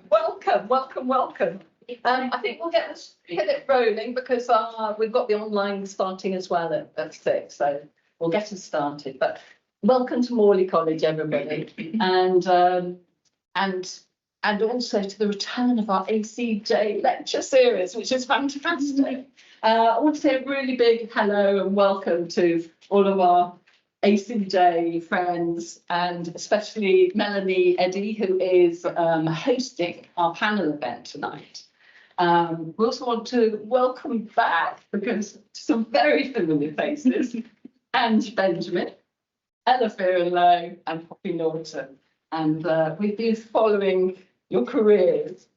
Welcome, welcome, welcome. I think we'll get it rolling because we've got the online starting as well at 6, so we'll get us started. But welcome to Morley College, everybody, and also to the return of our ACJ lecture series, which is fantastic. I want to say a really big hello and welcome to all of our ACJ friends, and especially Melanie Eddy, who is hosting our panel event tonight. We also want to welcome back, because some very familiar faces, Ange Benjamin, Ella Fearonlow and Poppy Norton. And we've been following your careers.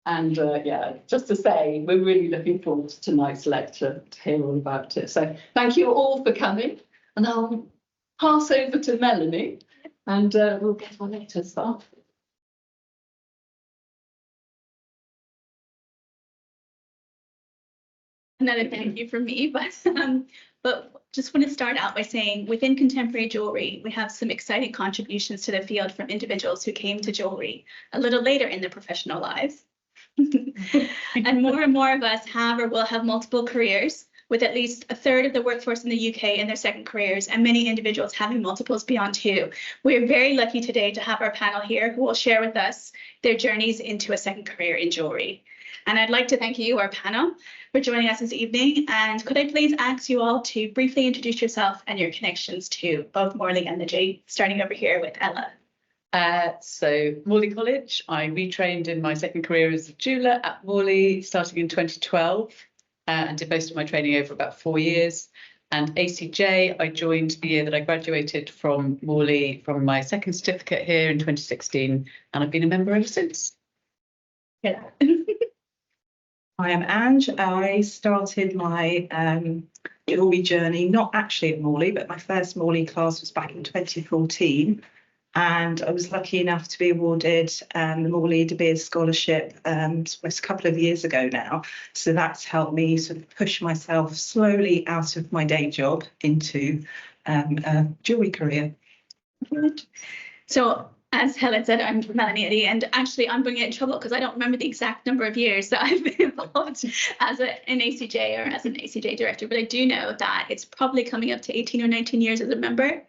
And yeah, just to say, we're really looking forward to tonight's lecture to hear all about it. So thank you all for coming. And I'll pass over to Melanie and we'll get our lecture started. Another thank you from me, but just want to start out by saying within contemporary jewelry, we have some exciting contributions to the field from individuals who came to jewelry a little later in their professional lives. And more of us have or will have multiple careers, with at least a third of the workforce in the UK in their second careers, and many individuals having multiples beyond 2. We're very lucky today to have our panel here who will share with us their journeys into a second career in jewelry. And I'd like to thank you, our panel, for joining us this evening. And could I please ask you all to briefly introduce yourself and your connections to both Morley and the J, starting over here with Ella. So Morley College, I retrained in my second career as a jeweller at Morley, starting in 2012. And did most of my training over about 4 years. And ACJ, I joined the year that I graduated from Morley from my second certificate here in 2016, and I've been a member ever since. Yeah. I am Ange. I started my jewellery journey, not actually at Morley, but my first Morley class was back in 2014. And I was lucky enough to be awarded the Morley De Beers Scholarship almost a couple of years ago now. So that's helped me sort of push myself slowly out of my day job into a jewellery career. Good. So as Helen said, I'm Melanie Eddy, and actually I'm going to get in trouble because I don't remember the exact number of years that I've been involved as an ACJ or as an ACJ director, but I do know that it's probably coming up to 18 or 19 years as a member.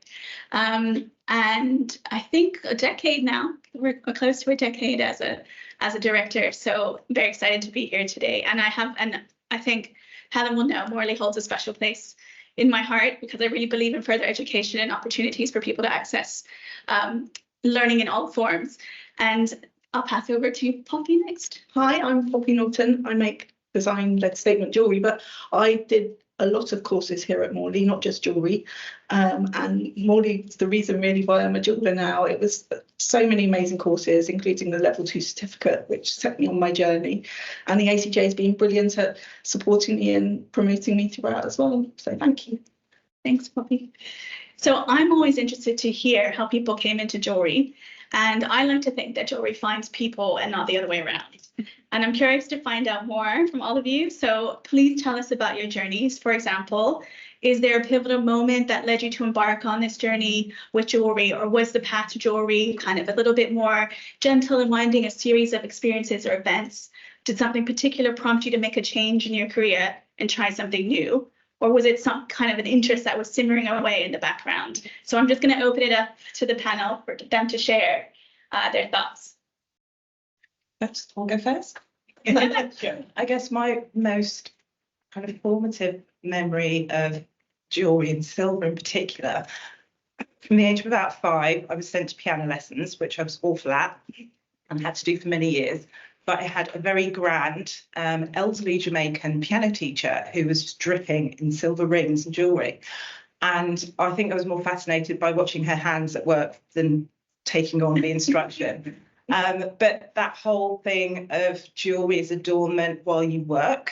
And I think a decade now. We're close to a decade as a director. So I'm very excited to be here today. And I think Helen will know Morley holds a special place in my heart because I really believe in further education and opportunities for people to access learning in all forms. And I'll pass over to Poppy next. Hi, I'm Poppy Norton. I make design-led statement jewellery, but I did a lot of courses here at Morley, not just jewellery. And Morley's the reason really why I'm a jeweller now. It was so many amazing courses, including the level 2 certificate, which set me on my journey. And the ACJ has been brilliant at supporting me and promoting me throughout as well. So thank you. Thanks, Poppy. So I'm always interested to hear how people came into jewellery. And I like to think that jewellery finds people and not the other way around. And I'm curious to find out more from all of you. So please tell us about your journeys. For example, is there a pivotal moment that led you to embark on this journey with jewellery, or was the path to jewellery kind of a little bit more gentle and winding, a series of experiences or events? Did something particular prompt you to make a change in your career and try something new? Or was it some kind of an interest that was simmering away in the background? So I'm just going to open it up to the panel for them to share their thoughts. I'll go first. I guess my most kind of formative memory of jewellery and silver in particular, from the age of about 5, I was sent to piano lessons, which I was awful at and had to do for many years. But I had a very grand elderly Jamaican piano teacher who was just dripping in silver rings and jewellery. And I think I was more fascinated by watching her hands at work than taking on the instruction. But that whole thing of jewellery as adornment while you work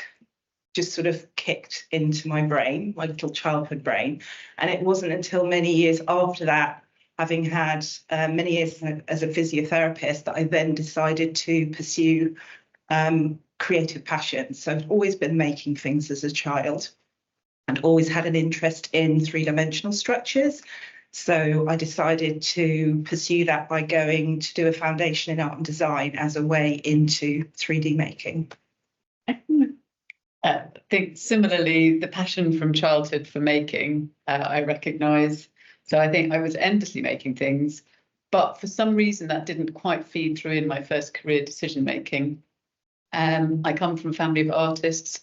just sort of kicked into my brain, my little childhood brain. And it wasn't until many years after that, having had many years as a physiotherapist, that I then decided to pursue creative passions. So I've always been making things as a child and always had an interest in 3-dimensional structures. So I decided to pursue that by going to do a foundation in art and design as a way into 3D making. I think similarly, the passion from childhood for making, I recognise. So I think I was endlessly making things, but for some reason that didn't quite feed through in my first career decision making. I come from a family of artists,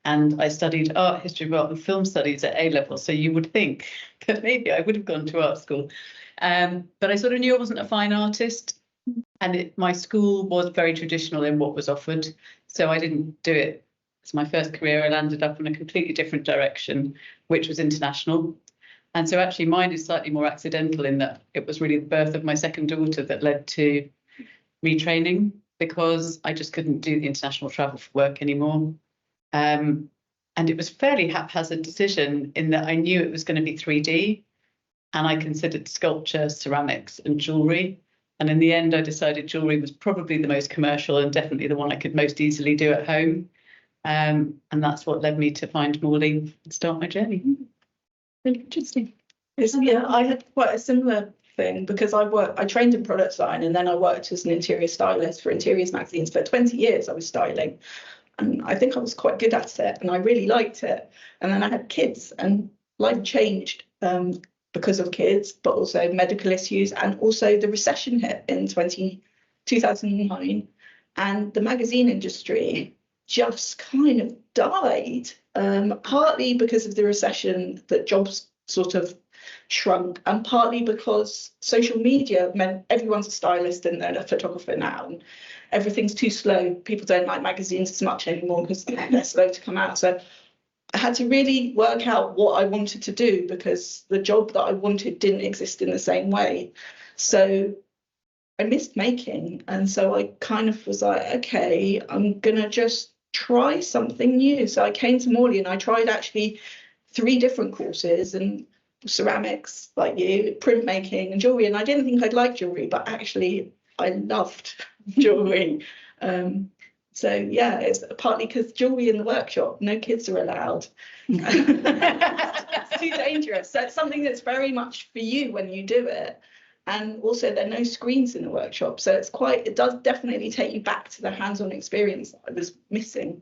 and I studied art, history of art and film studies at A level. So you would think that maybe I would have gone to art school. But I sort of knew I wasn't a fine artist, and my school was very traditional in what was offered. So I didn't do it. As my first career, I landed up in a completely different direction, which was international. And so actually mine is slightly more accidental in that it was really the birth of my second daughter that led to retraining, because I just couldn't do the international travel for work anymore. And it was a fairly haphazard decision in that I knew it was going to be 3D, and I considered sculpture, ceramics and jewellery. And in the end, I decided jewellery was probably the most commercial and definitely the one I could most easily do at home. And that's what led me to find Morley and start my journey. Really interesting. Yeah, I had quite a similar thing because I trained in product design, and then I worked as an interior stylist for interiors magazines. For 20 years I was styling, and I think I was quite good at it and I really liked it. And then I had kids and life changed because of kids, but also medical issues, and also the recession hit in 2009, and the magazine industry just kind of died, partly because of the recession, that jobs sort of shrunk, and partly because social media meant everyone's a stylist and then a photographer now, and everything's too slow. People don't like magazines as much anymore because they're slow to come out. So I had to really work out what I wanted to do, because the job that I wanted didn't exist in the same way. So I missed making, and so I kind of was like, okay, I'm gonna just try something new. So I came to Morley and I tried actually 3 different courses, and ceramics like you, printmaking and jewelry. And I didn't think I'd like jewelry, but actually I loved jewelry. So yeah, it's partly because jewelry in the workshop, no kids are allowed. It's too dangerous. So it's something that's very much for you when you do it. And also there are no screens in the workshop. So it does definitely take you back to the hands-on experience that I was missing.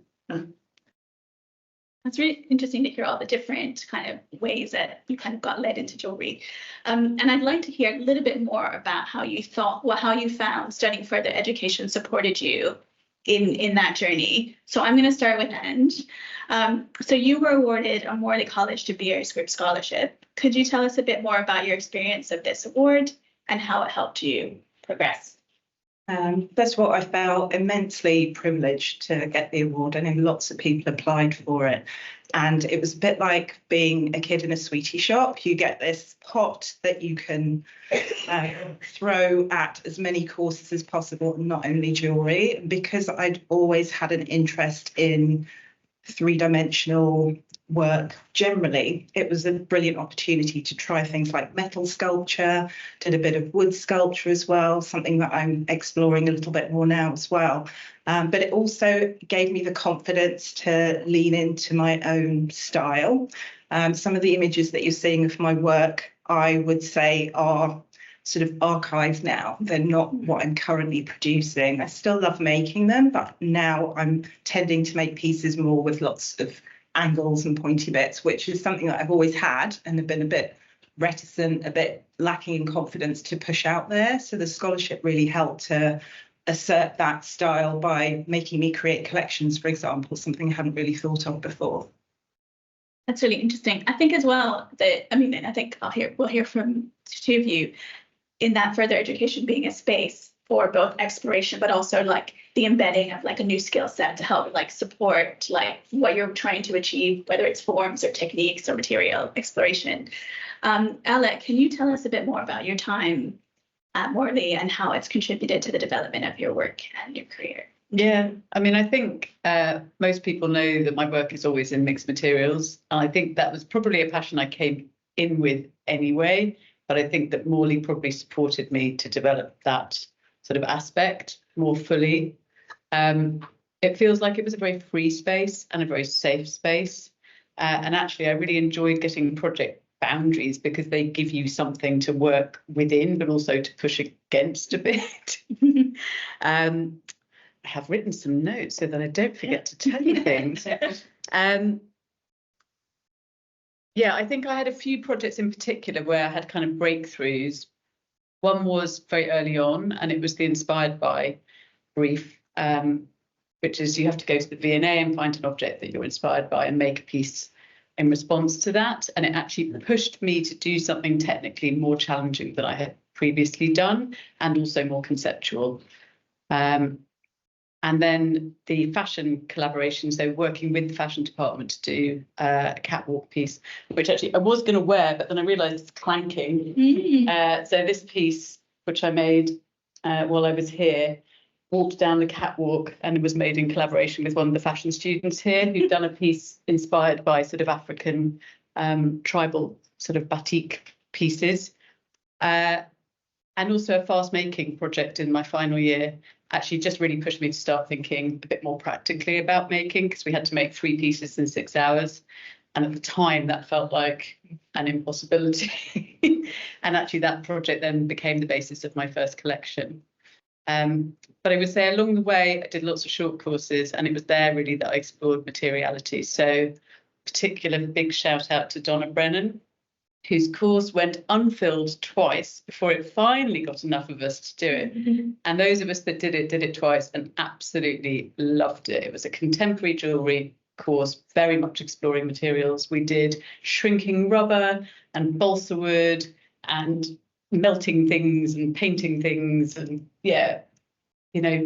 That's really interesting to hear all the different kind of ways that you kind of got led into jewelry. And I'd like to hear a little bit more about how you found studying further education supported you in that journey. So I'm going to start with end. So you were awarded a Morley College De Beers Group Scholarship. Could you tell us a bit more about your experience of this award and how it helped you progress? First of all, I felt immensely privileged to get the award. I know lots of people applied for it, and it was a bit like being a kid in a sweetie shop. You get this pot that you can throw at as many courses as possible, not only jewellery. Because I'd always had an interest in 3-dimensional work generally, it was a brilliant opportunity to try things like metal sculpture, did a bit of wood sculpture as well, something that I'm exploring a little bit more now as well. But it also gave me the confidence to lean into my own style. Some of the images that you're seeing of my work, I would say, are sort of archived now. They're not what I'm currently producing. I still love making them, but now I'm tending to make pieces more with lots of angles and pointy bits, which is something that I've always had and have been a bit reticent, a bit lacking in confidence to push out there. So the scholarship really helped to assert that style by making me create collections, for example, something I hadn't really thought of before. That's really interesting. I think as well that, I think we'll hear from the 2 of you in that further education being a space for both exploration, but also like the embedding of like a new skill set to help like support like what you're trying to achieve, whether it's forms or techniques or material exploration. Alec, can you tell us a bit more about your time at Morley and how it's contributed to the development of your work and your career? Yeah, I think most people know that my work is always in mixed materials. And I think that was probably a passion I came in with anyway, but I think that Morley probably supported me to develop that sort of aspect more fully. It feels like it was a very free space and a very safe space. And actually, I really enjoyed getting project boundaries because they give you something to work within, but also to push against a bit. I have written some notes so that I don't forget to tell you things. Yeah, I think I had a few projects in particular where I had kind of breakthroughs. One was very early on, and it was the Inspired By brief, which is you have to go to the V&A and find an object that you're inspired by and make a piece in response to that. And it actually pushed me to do something technically more challenging than I had previously done, and also more conceptual. And then the fashion collaboration, so working with the fashion department to do a catwalk piece, which actually I was going to wear, but then I realised it's clanking. So this piece, which I made while I was here, walked down the catwalk and was made in collaboration with one of the fashion students here who'd done a piece inspired by sort of African tribal sort of batik pieces. And also a fast making project in my final year actually just really pushed me to start thinking a bit more practically about making, because we had to make 3 pieces in 6 hours. And at the time that felt like an impossibility. And actually that project then became the basis of my first collection. But I would say along the way, I did lots of short courses, and it was there really that I explored materiality. So particular big shout out to Donna Brennan, whose course went unfilled twice before it finally got enough of us to do it. And those of us that did it twice and absolutely loved it. It was a contemporary jewellery course, very much exploring materials. We did shrinking rubber and balsa wood and melting things and painting things and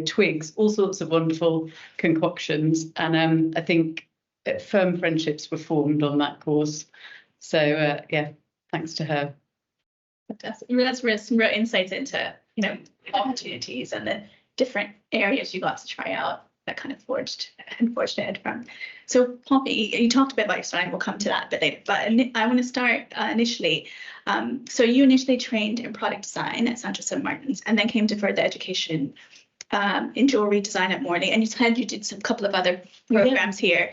twigs, all sorts of wonderful concoctions. And I think firm friendships were formed on that course. So thanks to her. That's some real insights into opportunities and the different areas you got to try out that kind of forged ahead from. So Poppy, you talked a bit about your style, we'll come to that a bit later, but I want to start initially. So you initially trained in product design at Sanchez St. Martin's and then came to further education in jewelry design at Morley, and you said you did some couple of other programs here.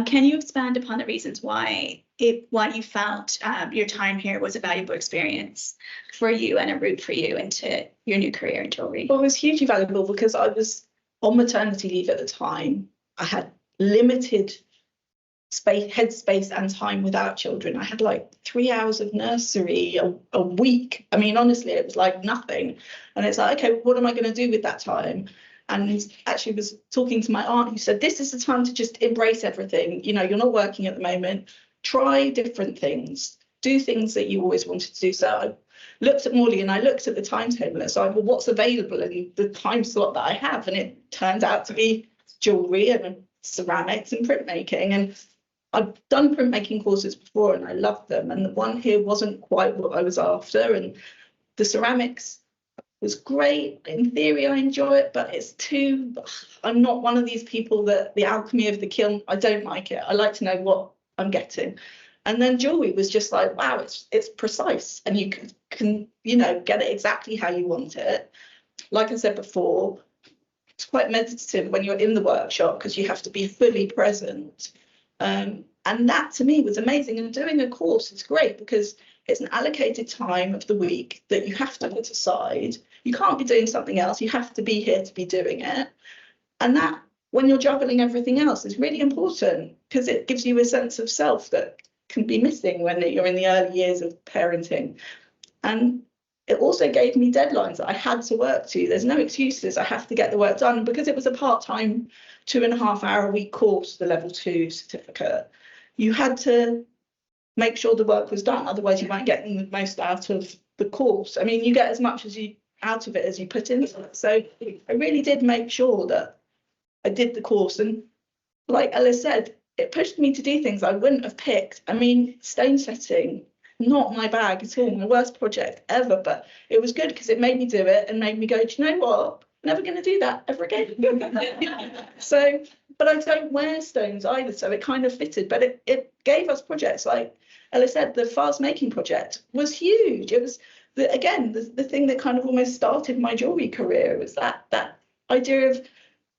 Can you expand upon the reasons why you felt your time here was a valuable experience for you and a route for you into your new career in jewelry? Well, it was hugely valuable because I was on maternity leave at the time. I had limited headspace and time without children. I had like 3 hours of nursery a week. I mean, honestly, it was like nothing. And it's like, okay, what am I going to do with that time? And actually was talking to my aunt who said, this is the time to just embrace everything. You're not working at the moment. Try different things. Do things that you always wanted to do. So I looked at Morley and I looked at the timetable and it's like, well, what's available in the time slot that I have? And it turned out to be jewelry and ceramics and printmaking. And I've done printmaking courses before and I loved them. And the one here wasn't quite what I was after. And the ceramics was great. In theory, I enjoy it, but I'm not one of these people that the alchemy of the kiln, I don't like it. I like to know what I'm getting. And then jewelry was just like, wow, it's precise and you can get it exactly how you want it. Like I said before, it's quite meditative when you're in the workshop because you have to be fully present. And that to me was amazing. And doing a course is great because it's an allocated time of the week that you have to put aside. You can't be doing something else. You have to be here to be doing it. And that, when you're juggling everything else, is really important because it gives you a sense of self that can be missing when you're in the early years of parenting. And it also gave me deadlines that I had to work to. There's no excuses. I have to get the work done because it was a part-time 2.5 hour a week course, the level 2 certificate. You had to make sure the work was done. Otherwise, you weren't getting the most out of the course. I mean, you get as much out of it as you put into it. So I really did make sure that I did the course. And like Ella said, it pushed me to do things I wouldn't have picked. I mean, stone setting, not my bag at all, my worst project ever, but it was good because it made me do it and made me go, do you know what? Never going to do that ever again. So, but I don't wear stones either, so it kind of fitted. But it gave us projects like Ella said, the fast making project was huge. It was the thing that kind of almost started my jewelry career was that idea of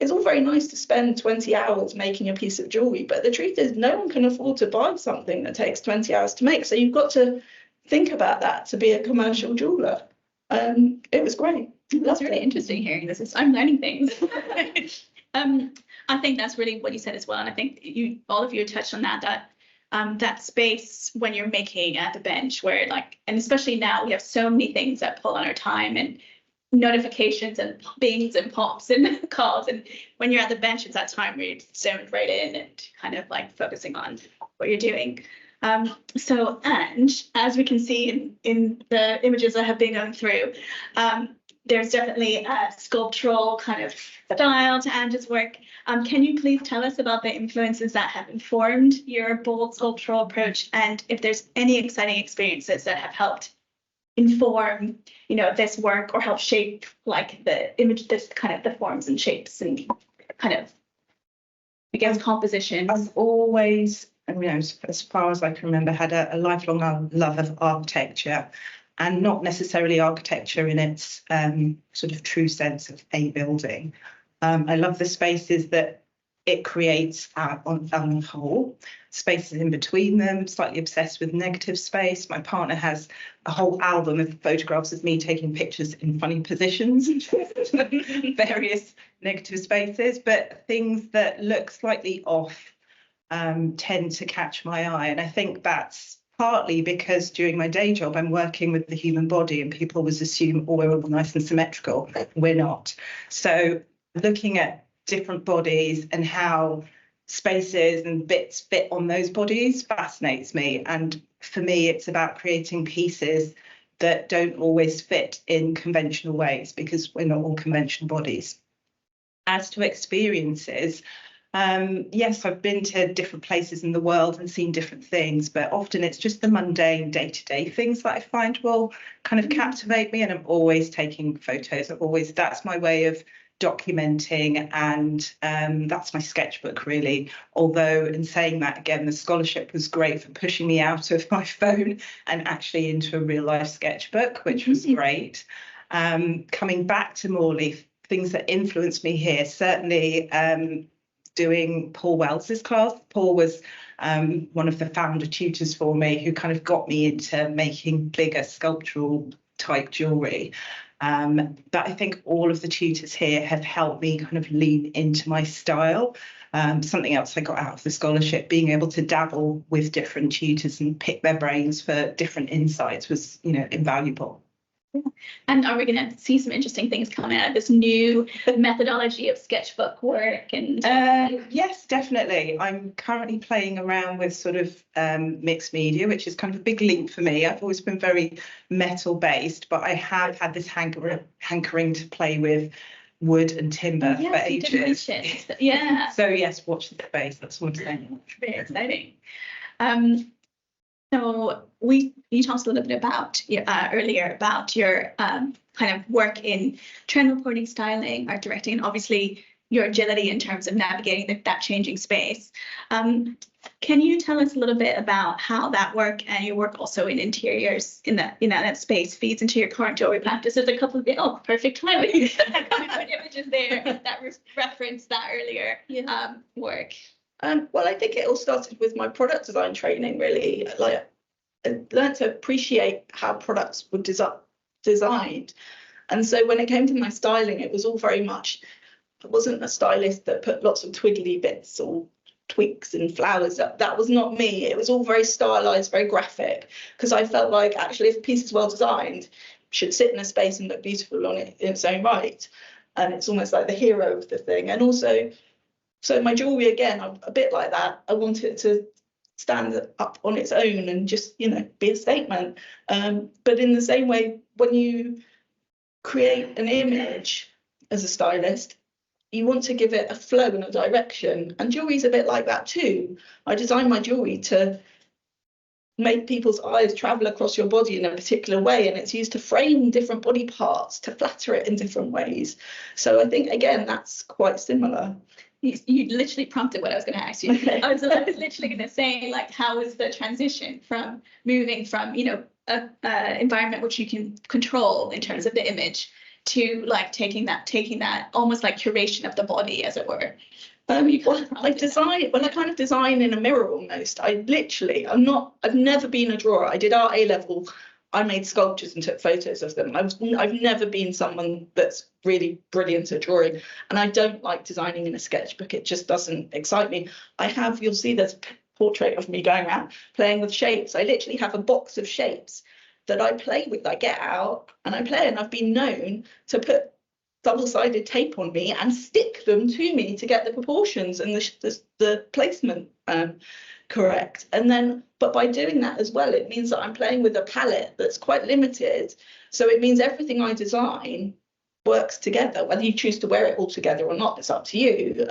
it's all very nice to spend 20 hours making a piece of jewelry, but the truth is no one can afford to buy something that takes 20 hours to make. So you've got to think about that to be a commercial jeweler. It was great. That's really interesting hearing this. I'm learning things. I think that's really what you said as well. And I think all of you touched on that that space when you're making at the bench where and especially now we have so many things that pull on our time and notifications and bings and pops and calls. And when you're at the bench, it's that time where you're zoned right in and kind of focusing on what you're doing. And as we can see in the images I have been going through, there's definitely a sculptural kind of style to Ange's work. Can you please tell us about the influences that have informed your bold sculptural approach, and if there's any exciting experiences that have helped inform, this work or help shape the image, this kind of the forms and shapes and kind of, I guess, compositions? I've always, as far as I can remember, had a lifelong love of architecture, and not necessarily architecture in its sort of true sense of a building. I love the spaces that it creates on the whole, spaces in between them, slightly obsessed with negative space. My partner has a whole album of photographs of me taking pictures in funny positions, various negative spaces, but things that look slightly off tend to catch my eye. And I think that's partly because during my day job, I'm working with the human body and people always assume, oh, we're all nice and symmetrical. We're not. So looking at different bodies and how spaces and bits fit on those bodies fascinates me. And for me, it's about creating pieces that don't always fit in conventional ways, because we're not all conventional bodies. As to experiences, yes, I've been to different places in the world and seen different things, but often it's just the mundane day-to-day things that I find will kind of captivate me, and I'm always taking photos. That's my way of documenting, and that's my sketchbook really. Although in saying that, again, the scholarship was great for pushing me out of my phone and actually into a real life sketchbook, which was great. Coming back to Morley, things that influenced me here, certainly doing Paul Wells's class. Paul was one of the founder tutors for me, who kind of got me into making bigger sculptural type jewelry. But I think all of the tutors here have helped me kind of lean into my style. Something else I got out of the scholarship, being able to dabble with different tutors and pick their brains for different insights was, invaluable. Yeah. And are we going to see some interesting things coming out of this new methodology of sketchbook work? And yes, definitely. I'm currently playing around with sort of mixed media, which is kind of a big leap for me. I've always been very metal based, but I have had this hankering to play with wood and timber for ages. Yeah. So yes, watch the space. That's what I'm saying. Very exciting. So you talked a little bit about earlier about your kind of work in trend reporting, styling, art directing, and obviously your agility in terms of navigating that changing space. Can you tell us a little bit about how that work and your work also in interiors in that space feeds into your current jewelry practice? There's a couple of perfect timing. A couple of images there that reference that earlier work. Well, I think it all started with my product design training, really. I learned to appreciate how products were designed. And so when it came to my styling, it was all very much, I wasn't a stylist that put lots of twiddly bits or tweaks and flowers. That was not me. It was all very stylized, very graphic, because I felt like actually if a piece is well designed, it should sit in a space and look beautiful on it in its own right. And it's almost like the hero of the thing. And also, so my jewelry, again, I'm a bit like that. I want it to stand up on its own and just, be a statement. But in the same way, when you create an image as a stylist, you want to give it a flow and a direction. And jewelry's a bit like that too. I design my jewelry to make people's eyes travel across your body in a particular way, and it's used to frame different body parts, to flatter it in different ways. So I think, again, that's quite similar. You literally prompted what I was going to ask you. I was literally going to say, how is the transition from moving from, a environment which you can control in terms of the image to like taking that almost like curation of the body, as it were? Well, I kind of design in a mirror almost. I've never been a drawer. I did art A level. I made sculptures and took photos of them. I've never been someone that's really brilliant at drawing, and I don't like designing in a sketchbook. It just doesn't excite me. You'll see there's a portrait of me going around playing with shapes. I literally have a box of shapes that I play with. I get out and I play, and I've been known to put double-sided tape on me and stick them to me to get the proportions and the placement correct. And then, but by doing that as well, it means that I'm playing with a palette that's quite limited. So it means everything I design works together. Whether you choose to wear it all together or not, it's up to you.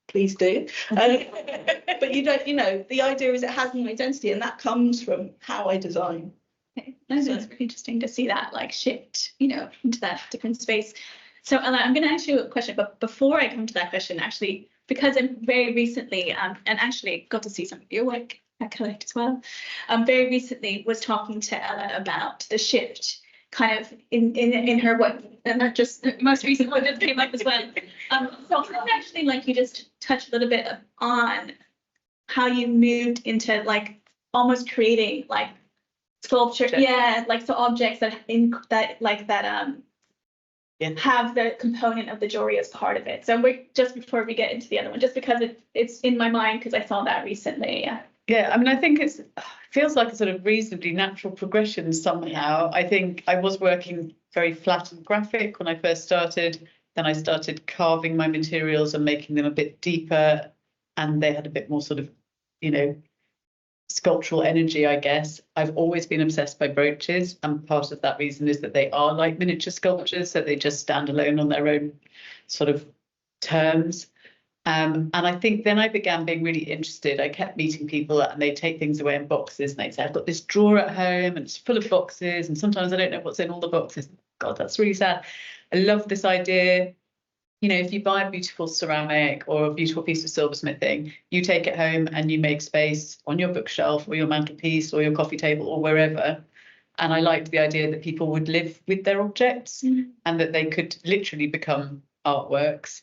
Please do. But you don't, the idea is it has an identity, and that comes from how I design. Okay. It's really interesting to see that like shift, into that different space. So Ella, I'm going to ask you a question, but before I come to that question, actually, because I'm very recently, and actually got to see some of your work at Collect as well, very recently was talking to Ella about the shift kind of in her work, and not just the most recent one that came up as well. So I'd actually like you just touch a little bit on how you moved into like almost creating like sculpture, like so objects have the component of the jewelry as part of it. So just before we get into the other one, just because it's in my mind because I saw that recently. Yeah, I mean, I think it feels like a sort of reasonably natural progression somehow. I think I was working very flat and graphic when I first started. Then I started carving my materials and making them a bit deeper, and they had a bit more sort of, sculptural energy, I guess. I've always been obsessed by brooches, and part of that reason is that they are like miniature sculptures, so they just stand alone on their own sort of terms. And I think then I began being really interested. I kept meeting people and they take things away in boxes and they'd say, I've got this drawer at home and it's full of boxes, and sometimes I don't know what's in all the boxes. God, that's really sad. I love this idea. If you buy a beautiful ceramic or a beautiful piece of silversmithing, you take it home and you make space on your bookshelf or your mantelpiece or your coffee table or wherever. And I liked the idea that people would live with their objects and that they could literally become artworks.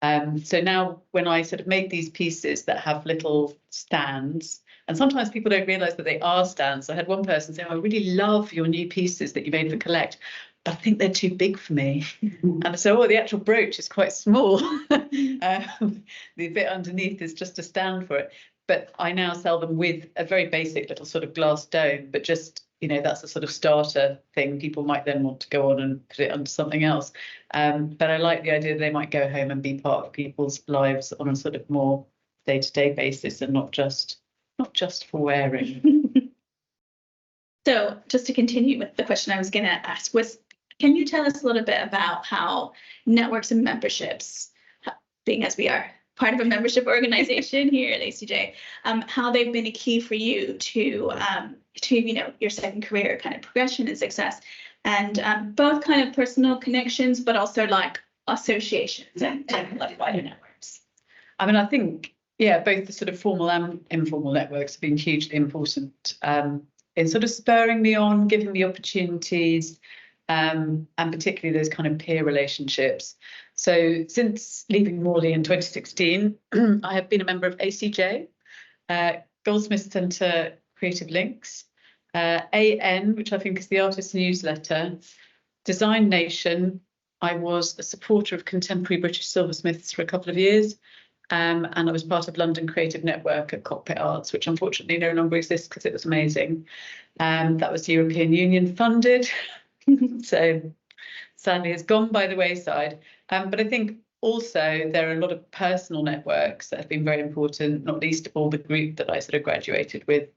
So now when I sort of make these pieces that have little stands, and sometimes people don't realise that they are stands. I had one person say, I really love your new pieces that you made for Collect, but I think they're too big for me. And so, the actual brooch is quite small. The bit underneath is just a stand for it. But I now sell them with a very basic little sort of glass dome, but just, that's a sort of starter thing. People might then want to go on and put it under something else. But I like the idea that they might go home and be part of people's lives on a sort of more day-to-day basis and not just for wearing. So just to continue with the question I was going to ask was, can you tell us a little bit about how networks and memberships, being as we are part of a membership organization here at ACJ, how they've been a key for you to your second career kind of progression and success, and both kind of personal connections, but also like associations and like wider networks. I mean, I think, both the sort of formal and informal networks have been hugely important in sort of spurring me on, giving me opportunities, and particularly those kind of peer relationships. So since leaving Morley in 2016, I have been a member of ACJ, Goldsmith Centre Creative Links, AN, which I think is the artist's newsletter, Design Nation. I was a supporter of contemporary British silversmiths for a couple of years, and I was part of London Creative Network at Cockpit Arts, which unfortunately no longer exists because it was amazing. That was European Union funded. So sadly has gone by the wayside. But I think also there are a lot of personal networks that have been very important, not least of all the group that I sort of graduated with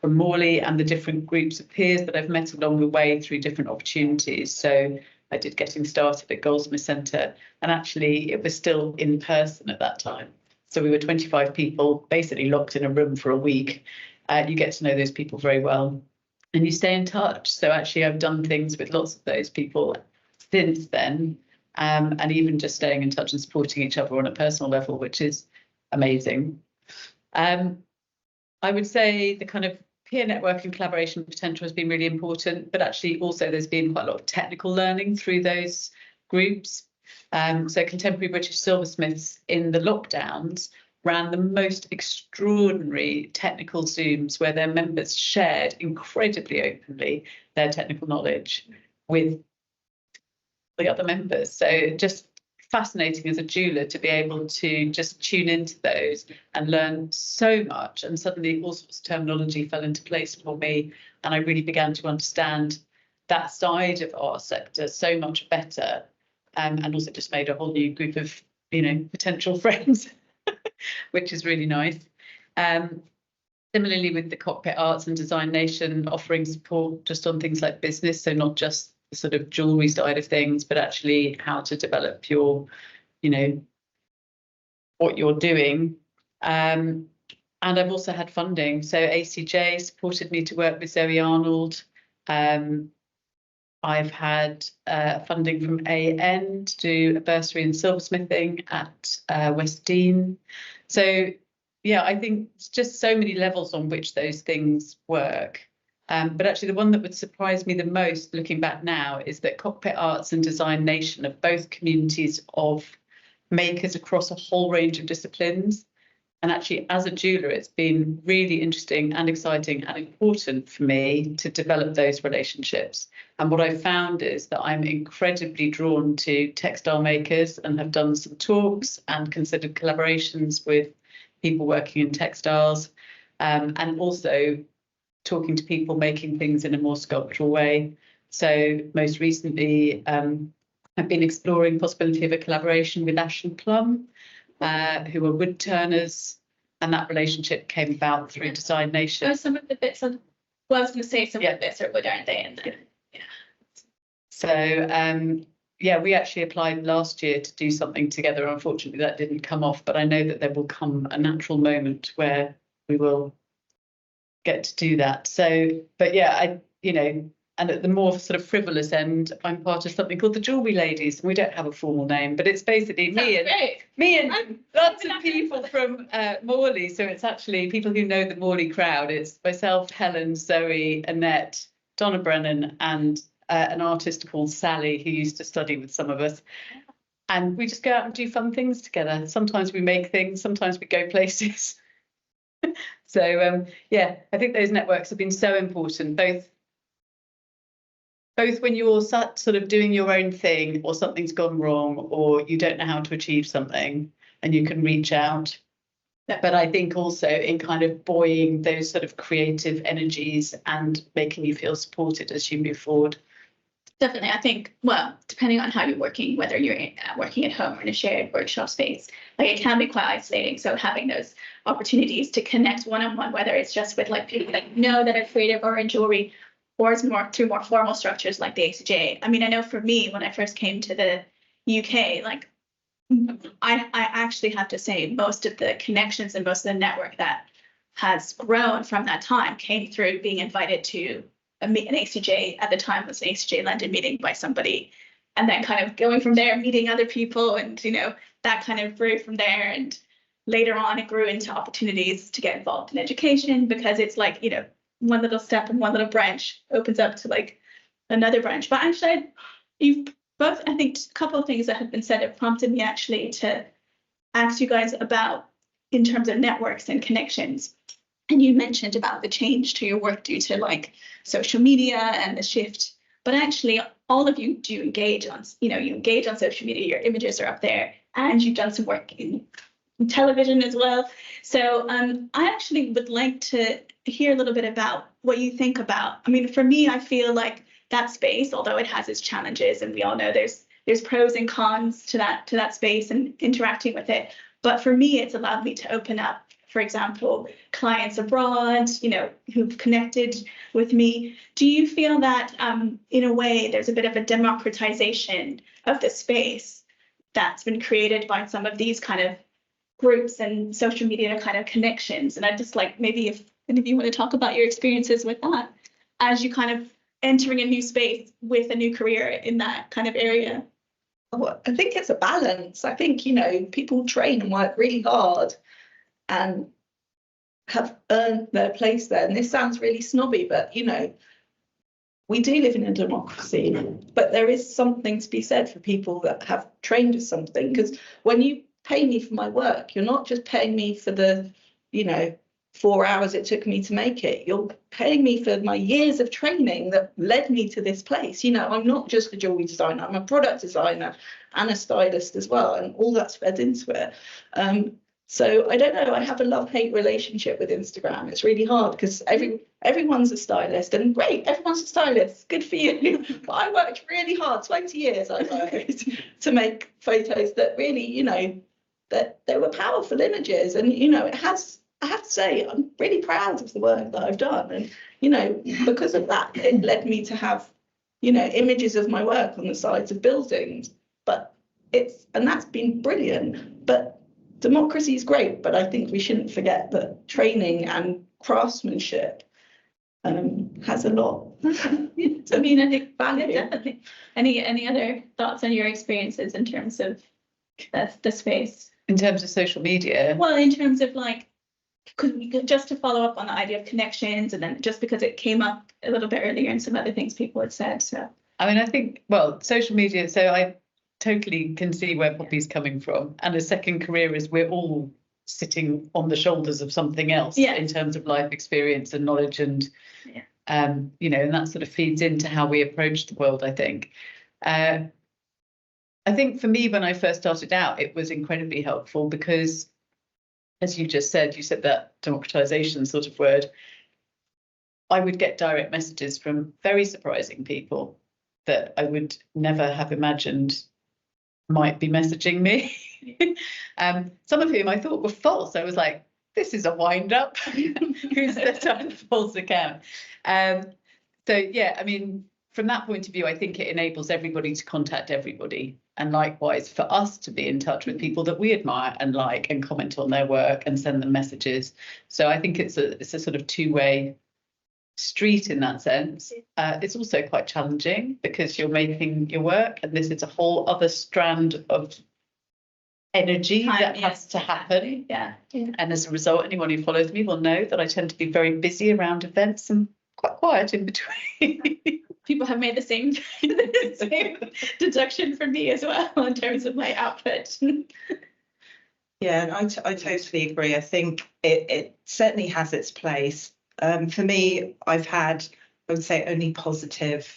from Morley and the different groups of peers that I've met along the way through different opportunities. So I did Getting Started at Goldsmith Centre, and actually it was still in person at that time. So we were 25 people basically locked in a room for a week. You get to know those people very well and you stay in touch. So actually I've done things with lots of those people since then, and even just staying in touch and supporting each other on a personal level, which is amazing. I would say the kind of peer network and collaboration potential has been really important, but actually also there's been quite a lot of technical learning through those groups. So Contemporary British Silversmiths in the lockdowns ran the most extraordinary technical Zooms where their members shared incredibly openly their technical knowledge with the other members. So just fascinating as a jeweler to be able to just tune into those and learn so much, and suddenly all sorts of terminology fell into place for me, and I really began to understand that side of our sector so much better, and also just made a whole new group of potential friends, which is really nice. Similarly with the Cockpit Arts and Design Nation, offering support just on things like business, so not just the sort of jewelry side of things, but actually how to develop your, what you're doing. And I've also had funding. So ACJ supported me to work with Zoe Arnold. I've had funding from AN to do a bursary in silversmithing at West Dean. So yeah, I think it's just so many levels on which those things work. But actually the one that would surprise me the most looking back now is that Cockpit Arts and Design Nation are both communities of makers across a whole range of disciplines. And actually, as a jeweler, it's been really interesting and exciting and important for me to develop those relationships. And what I've found is that I'm incredibly drawn to textile makers and have done some talks and considered collaborations with people working in textiles, and also talking to people making things in a more sculptural way. So most recently, I've been exploring the possibility of a collaboration with Ash and Plum, who are wood turners, and that relationship came about through Design Nation. Oh, some of the bits of, well, I was going to say some of the bits are wood, aren't they? And then, So yeah, we actually applied last year to do something together. Unfortunately, that didn't come off, but I know that there will come a natural moment where we will get to do that. So, but yeah, and at the more sort of frivolous end, I'm part of something called the Jewelry Ladies, and we don't have a formal name, but it's basically me and lots of people from Morley. So it's actually people who know the Morley crowd. It's myself, Helen, Zoe, Annette, Donna Brennan, and an artist called Sally who used to study with some of us. And we just go out and do fun things together. Sometimes we make things, sometimes we go places. So yeah, I think those networks have been so important, both when you're sort of doing your own thing or something's gone wrong or you don't know how to achieve something and you can reach out. Yeah. But I think also in kind of buoying those sort of creative energies and making you feel supported as you move forward. Definitely. I think, well, depending on how you're working, whether you're working at home or in a shared workshop space, like it can be quite isolating. So having those opportunities to connect one-on-one, whether it's just with like people that you know that are creative or in jewelry, or it's more through more formal structures like the ACJ. I mean, I know for me, when I first came to the UK, like I actually have to say most of the connections and most of the network that has grown from that time came through being invited to an ACJ, at the time was an ACJ London meeting by somebody, and then kind of going from there, meeting other people, and that kind of grew from there. And later on, it grew into opportunities to get involved in education, because it's like, one little step and one little branch opens up to like another branch. But actually, you've both, I think, a couple of things that have been said have prompted me actually to ask you guys about, in terms of networks and connections. And you mentioned about the change to your work due to like social media and the shift, but actually all of you do engage on, you engage on social media, your images are up there, and you've done some work in television as well. So I actually would like to hear a little bit about what you think about, I mean, for me, I feel like that space, although it has its challenges, and we all know there's pros and cons to that space and interacting with it. But for me, it's allowed me to open up, for example, clients abroad, who've connected with me. Do you feel that in a way there's a bit of a democratization of the space that's been created by some of these kind of groups and social media kind of connections? And I'd just like, maybe if any of you want to talk about your experiences with that as you kind of entering a new space with a new career in that kind of area. Well, I think it's a balance. I think, people train and work really hard and have earned their place there. And this sounds really snobby, but, we do live in a democracy, but there is something to be said for people that have trained as something. Because when you pay me for my work, you're not just paying me for the, 4 hours it took me to make it. You're paying me for my years of training that led me to this place. I'm not just a jewelry designer, I'm a product designer and a stylist as well, and all that's fed into it. So I don't know, I have a love-hate relationship with Instagram. It's really hard because everyone's a stylist, and great, everyone's a stylist, good for you. But I worked really hard, 20 years I worked to make photos that really, that they were powerful images. And, I have to say, I'm really proud of the work that I've done. And, because of that, it led me to have, images of my work on the sides of buildings. And that's been brilliant. But democracy is great, but I think we shouldn't forget that training and craftsmanship has a lot. I think value. Yeah, definitely. Any other thoughts on your experiences in terms of the space? In terms of social media? Well, in terms of just to follow up on the idea of connections, and then just because it came up a little bit earlier in some other things people had said. So I think, well, social media, so I totally can see where Poppy's coming from. And a second career is we're all sitting on the shoulders of something else in terms of life experience and knowledge, and and that sort of feeds into how we approach the world, I think. I think for me, when I first started out, it was incredibly helpful because, as you just said, you said that democratization sort of word. I would get direct messages from very surprising people that I would never have imagined might be messaging me. Some of whom I thought were false. I was like, this is a wind up. Who's set up a false account? So yeah, from that point of view, I think it enables everybody to contact everybody, and likewise for us to be in touch with people that we admire and like, and comment on their work and send them messages. So I think it's a sort of two-way street in that sense. It's also quite challenging because you're making your work, and this is a whole other strand of energy that has to happen. Yeah. And as a result, anyone who follows me will know that I tend to be very busy around events and quite quiet in between. People have made the same deduction for me as well in terms of my output. Yeah, and I totally agree. I think it certainly has its place. For me, I've had, I would say, only positive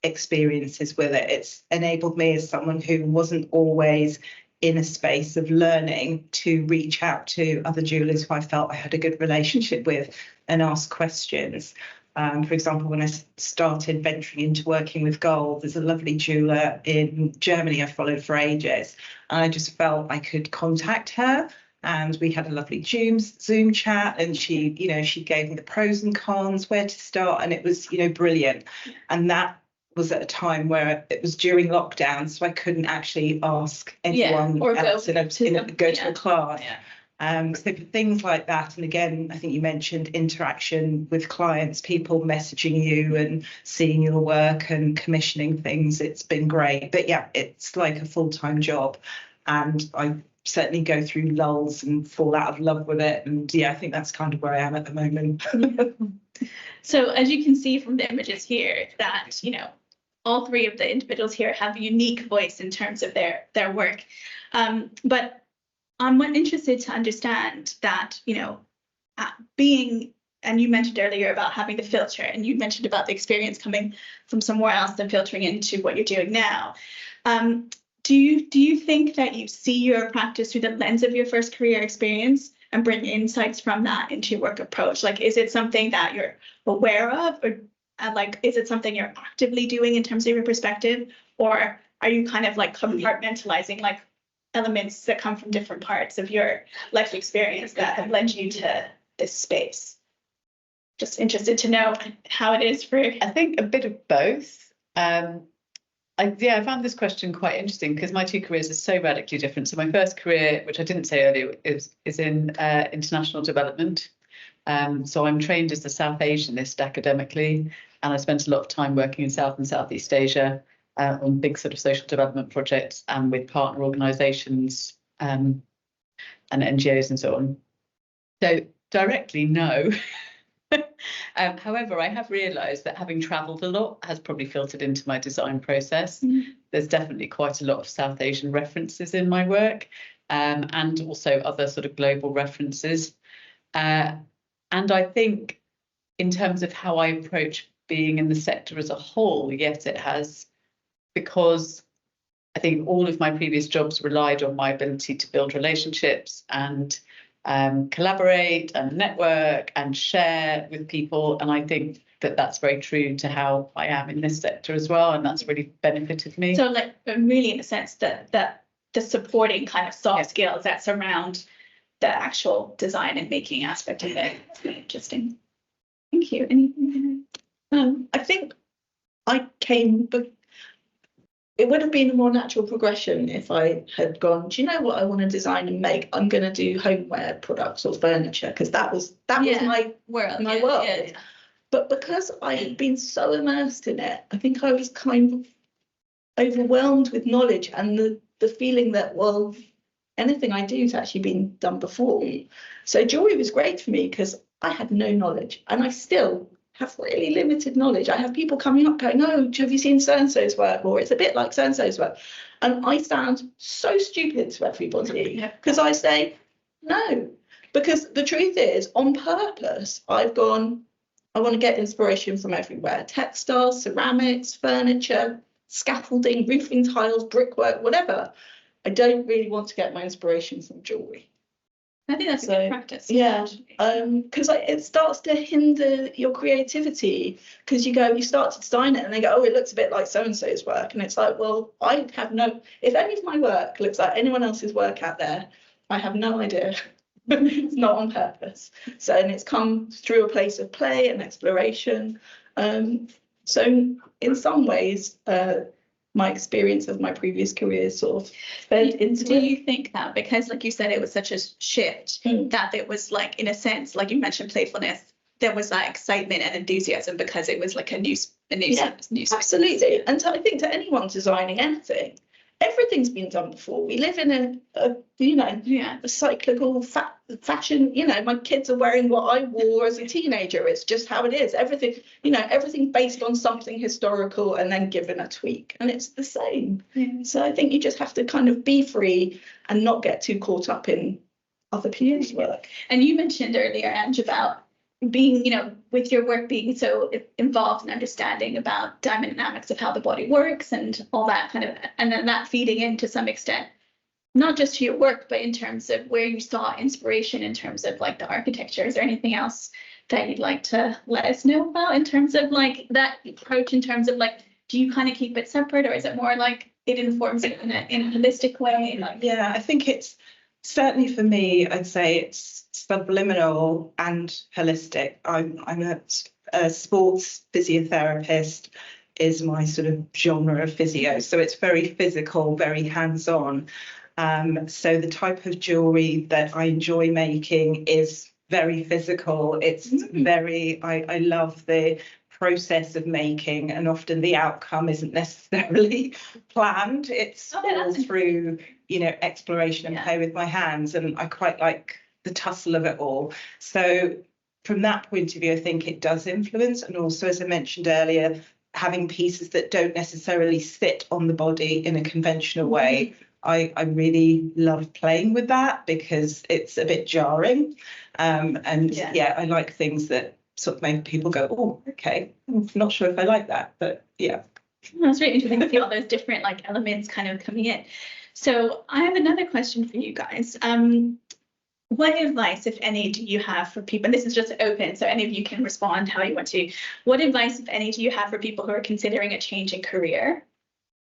experiences with it. It's enabled me, as someone who wasn't always in a space of learning, to reach out to other jewellers who I felt I had a good relationship with and ask questions. For example, when I started venturing into working with gold, there's a lovely jeweller in Germany I followed for ages, and I just felt I could contact her. And we had a lovely Zoom chat, and she gave me the pros and cons, where to start, and it was, brilliant. And that was at a time where it was during lockdown, so I couldn't actually ask anyone else go to a class. So for things like that, and again, I think you mentioned interaction with clients, people messaging you and seeing your work and commissioning things, it's been great. But yeah, it's like a full-time job, and I certainly go through lulls and fall out of love with it. And yeah, I think that's kind of where I am at the moment. So as you can see from the images here, that, all three of the individuals here have a unique voice in terms of their work. But I'm interested to understand that, being, and you mentioned earlier about having the filter, and you mentioned about the experience coming from somewhere else and filtering into what you're doing now. Do you think that you see your practice through the lens of your first career experience and bring insights from that into your work approach? Like, is it something that you're aware of, or is it something you're actively doing in terms of your perspective, or are you kind of like compartmentalizing like elements that come from different parts of your life experience that have led you to this space? Just interested to know how it is for. I think a bit of both. I found this question quite interesting because my two careers are so radically different. So my first career, which I didn't say earlier, is in international development. So I'm trained as a South Asianist academically, and I spent a lot of time working in South and Southeast Asia on big sort of social development projects and with partner organisations and NGOs and so on. So directly, no. However, I have realised that having travelled a lot has probably filtered into my design process. Mhm. There's definitely quite a lot of South Asian references in my work, and also other sort of global references. And I think in terms of how I approach being in the sector as a whole, yes, it has, because I think all of my previous jobs relied on my ability to build relationships and collaborate and network and share with people. And I think that that's very true to how I am in this sector as well. And that's really benefited me. So like really in the sense that the supporting kind of soft skills that surround the actual design and making aspect of it. It's really interesting. Thank you. Anything? I think I came, but it would have been a more natural progression if I had gone, do you know what I want to design and make? I'm going to do homeware products or furniture, because that was my world. my world. But because I had been so immersed in it, I think I was kind of overwhelmed with knowledge and the feeling that, well, anything I do has actually been done before. So jewelry was great for me because I had no knowledge, and I still have really limited knowledge. I have people coming up going, oh, have you seen so-and-so's work? Or it's a bit like so-and-so's work. And I sound so stupid to everybody because I say no. Because the truth is, on purpose, I've gone, I want to get inspiration from everywhere. Textiles, ceramics, furniture, scaffolding, roofing tiles, brickwork, whatever. I don't really want to get my inspiration from jewelry. I think that's a good practice. Yeah, because it starts to hinder your creativity, because you start to design it and they go, oh, it looks a bit like so-and-so's work. And it's like, well, I have if any of my work looks like anyone else's work out there, I have no idea. It's not on purpose. So, and it's come through a place of play and exploration. So in some ways, my experience of my previous career sort of fed into Do you think that because, like you said, it was such a shift that it was like, in a sense, like you mentioned, playfulness, there was that excitement and enthusiasm because it was like a new absolutely. And I think to anyone designing anything, everything's been done before. We live in a cyclical fashion. My kids are wearing what I wore as a teenager. It's just how it is. Everything based on something historical and then given a tweak, and it's the same. So I think you just have to kind of be free and not get too caught up in other people's work. And you mentioned earlier, Ange, about being, with your work being so involved in understanding about dynamics of how the body works and all that kind of, and then that feeding in to some extent, not just to your work, but in terms of where you saw inspiration in terms of like the architecture. Is there anything else that you'd like to let us know about in terms of like that approach, in terms of like, do you kind of keep it separate, or is it more like it informs it in a holistic way? Yeah, I think it's certainly for me, I'd say it's subliminal and holistic. I'm a sports physiotherapist is my sort of genre of physio. So it's very physical, very hands-on. So the type of jewelry that I enjoy making is very physical. It's very, I love the process of making, and often the outcome isn't necessarily planned. It's all through, exploration and play with my hands, and I quite like the tussle of it all. So from that point of view, I think it does influence. And also, as I mentioned earlier, having pieces that don't necessarily sit on the body in a conventional way. I really love playing with that because it's a bit jarring. I like things that sort of make people go, oh, okay, I'm not sure if I like that, but yeah. That's really interesting to see all those different like elements kind of coming in. So I have another question for you guys. What advice, if any, do you have for people? And this is just open, so any of you can respond how you want to. What advice, if any, do you have for people who are considering a change in career?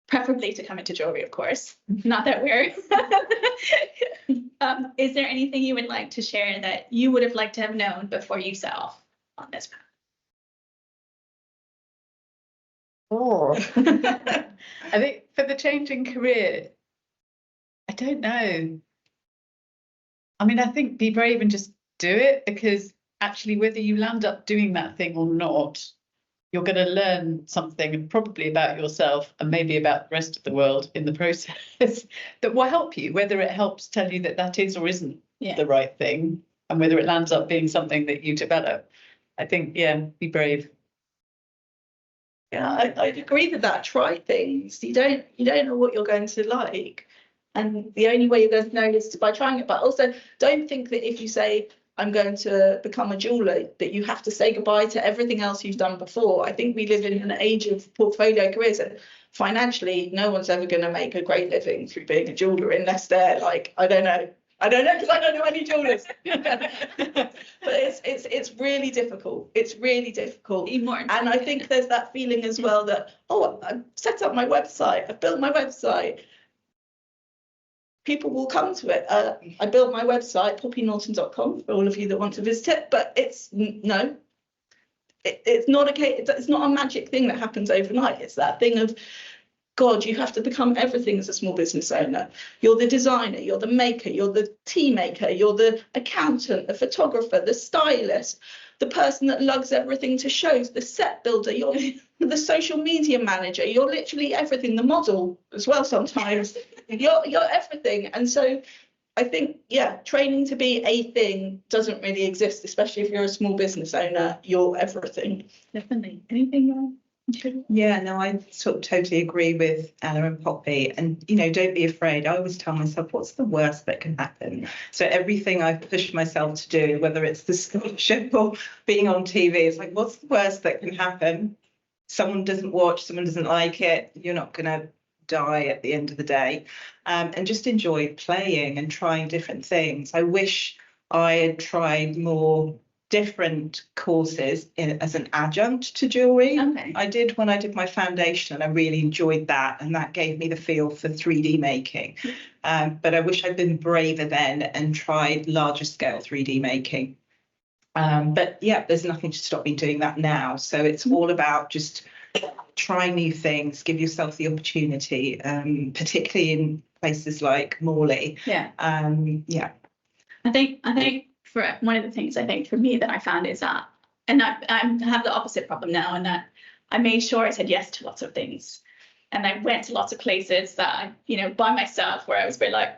Preferably to come into jewelry, of course. Not that we're. Is there anything you would like to share that you would have liked to have known before you set off on this path? Oh, I think for the change in career, I don't know. I mean, I think be brave and just do it, because actually whether you land up doing that thing or not, you're going to learn something probably about yourself and maybe about the rest of the world in the process that will help you, whether it helps tell you that that is or isn't the right thing, and whether it lands up being something that you develop. I think, yeah, be brave. Yeah, I'd agree with that. Try things. You don't know what you're going to like. And the only way you're going to know is by trying it. But also don't think that if you say, I'm going to become a jeweler, that you have to say goodbye to everything else you've done before. I think we live in an age of portfolio careers, and financially, no one's ever going to make a great living through being a jeweler unless they're like, I don't know because I don't know any jewelers. But it's really difficult. It's really difficult. And I think there's that feeling as well that, oh, I've set up my website, I've built my website. People will come to it. I built my website, poppynorton.com, for all of you that want to visit it, but it's not a case, it's not a magic thing that happens overnight. It's that thing of, God, you have to become everything as a small business owner. You're the designer, you're the maker, you're the tea maker, you're the accountant, the photographer, the stylist, the person that lugs everything to shows, the set builder, you're the social media manager, you're literally everything, the model as well sometimes. You're everything. And so I think, yeah, training to be a thing doesn't really exist, especially if you're a small business owner. You're everything. Definitely. Anything you want? Yeah, no, I sort of totally agree with Ella and Poppy. And, don't be afraid. I always tell myself, what's the worst that can happen? So everything I've pushed myself to do, whether it's the scholarship or being on TV, it's like, what's the worst that can happen? Someone doesn't watch, someone doesn't like it. You're not going to die at the end of the day. And just enjoy playing and trying different things. I wish I had tried more different courses as an adjunct to jewelry. Okay. I did when I did my foundation, and I really enjoyed that, and that gave me the feel for 3D making. But I wish I'd been braver then and tried larger scale 3D making. But yeah, there's nothing to stop me doing that now. So it's all about just try new things, give yourself the opportunity, particularly in places like Morley. Yeah. Yeah. I think for one of the things I think for me that I found is that, and I have the opposite problem now, in that I made sure I said yes to lots of things, and I went to lots of places that by myself, where I was very like,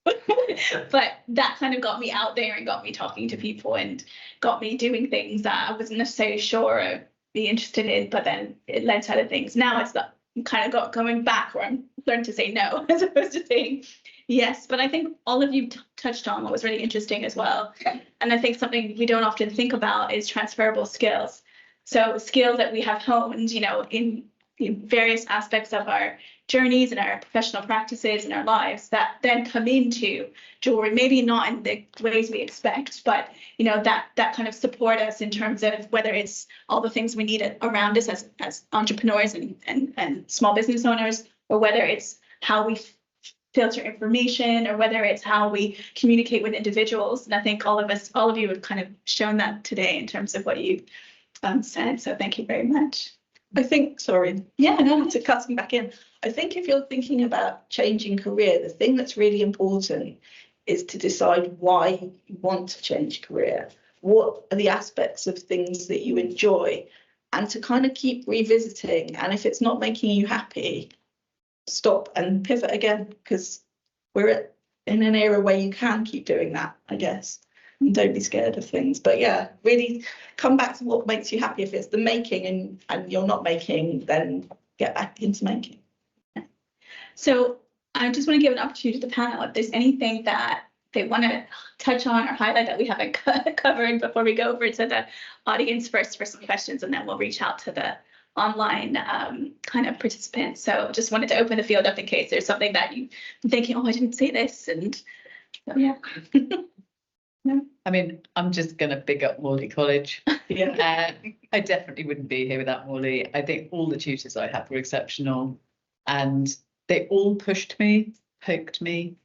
but that kind of got me out there and got me talking to people and got me doing things that I wasn't necessarily sure I'd be interested in, but then it led to other things. Now it's that I'm kind of going back where I'm learning to say no as opposed to saying yes. But I think all of you touched on what was really interesting as well. And I think something we don't often think about is transferable skills. So skills that we have honed, in various aspects of our journeys and our professional practices in our lives that then come into jewelry, maybe not in the ways we expect, but that kind of support us in terms of whether it's all the things we need around us as entrepreneurs and small business owners, or whether it's how we filter information, or whether it's how we communicate with individuals. And I think all of you have kind of shown that today in terms of what you said. So thank you very much. I think, sorry, to cut back in. I think if you're thinking about changing career, the thing that's really important is to decide why you want to change career. What are the aspects of things that you enjoy, and to kind of keep revisiting. And if it's not making you happy, stop and pivot again, because we're in an era where you can keep doing that, I guess. And don't be scared of things. But yeah, really come back to what makes you happy. If it's the making and you're not making, then get back into making. So I just want to give an opportunity to the panel if there's anything that they want to touch on or highlight that we haven't covered before we go over to the audience first for some questions, and then we'll reach out to the online kind of participants. So just wanted to open the field up in case there's something that you're thinking, oh, I didn't say this, and so, yeah. No. I mean, I'm just going to big up Morley College. Yeah. I definitely wouldn't be here without Morley. I think all the tutors I had were exceptional, and they all pushed me, poked me.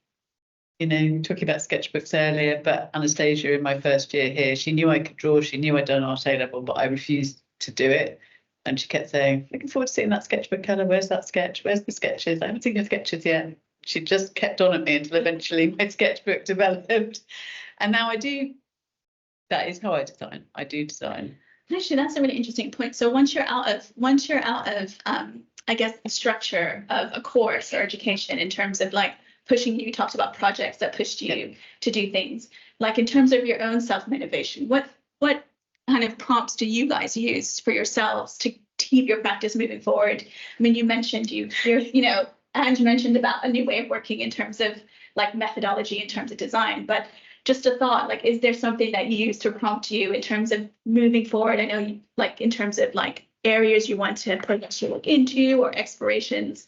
Talking about sketchbooks earlier, but Anastasia in my first year here, she knew I could draw, she knew I'd done art A level, but I refused to do it. And she kept saying, looking forward to seeing that sketchbook, Ella, where's that sketch? Where's the sketches? I haven't seen your sketches yet. She just kept on at me until eventually my sketchbook developed. And now I do. That is how I design. I do design. Actually, that's a really interesting point. So once you're out of, I guess, the structure of a course or education in terms of like pushing you talked about projects that pushed you to do things. Like in terms of your own self-motivation, what kind kind of prompts do you guys use for yourselves to keep your practice moving forward? I mean, you mentioned and you mentioned about a new way of working in terms of like methodology in terms of design, but just a thought, like, is there something that you use to prompt you in terms of moving forward? I know you, like, in terms of like areas you want to progress your work into or explorations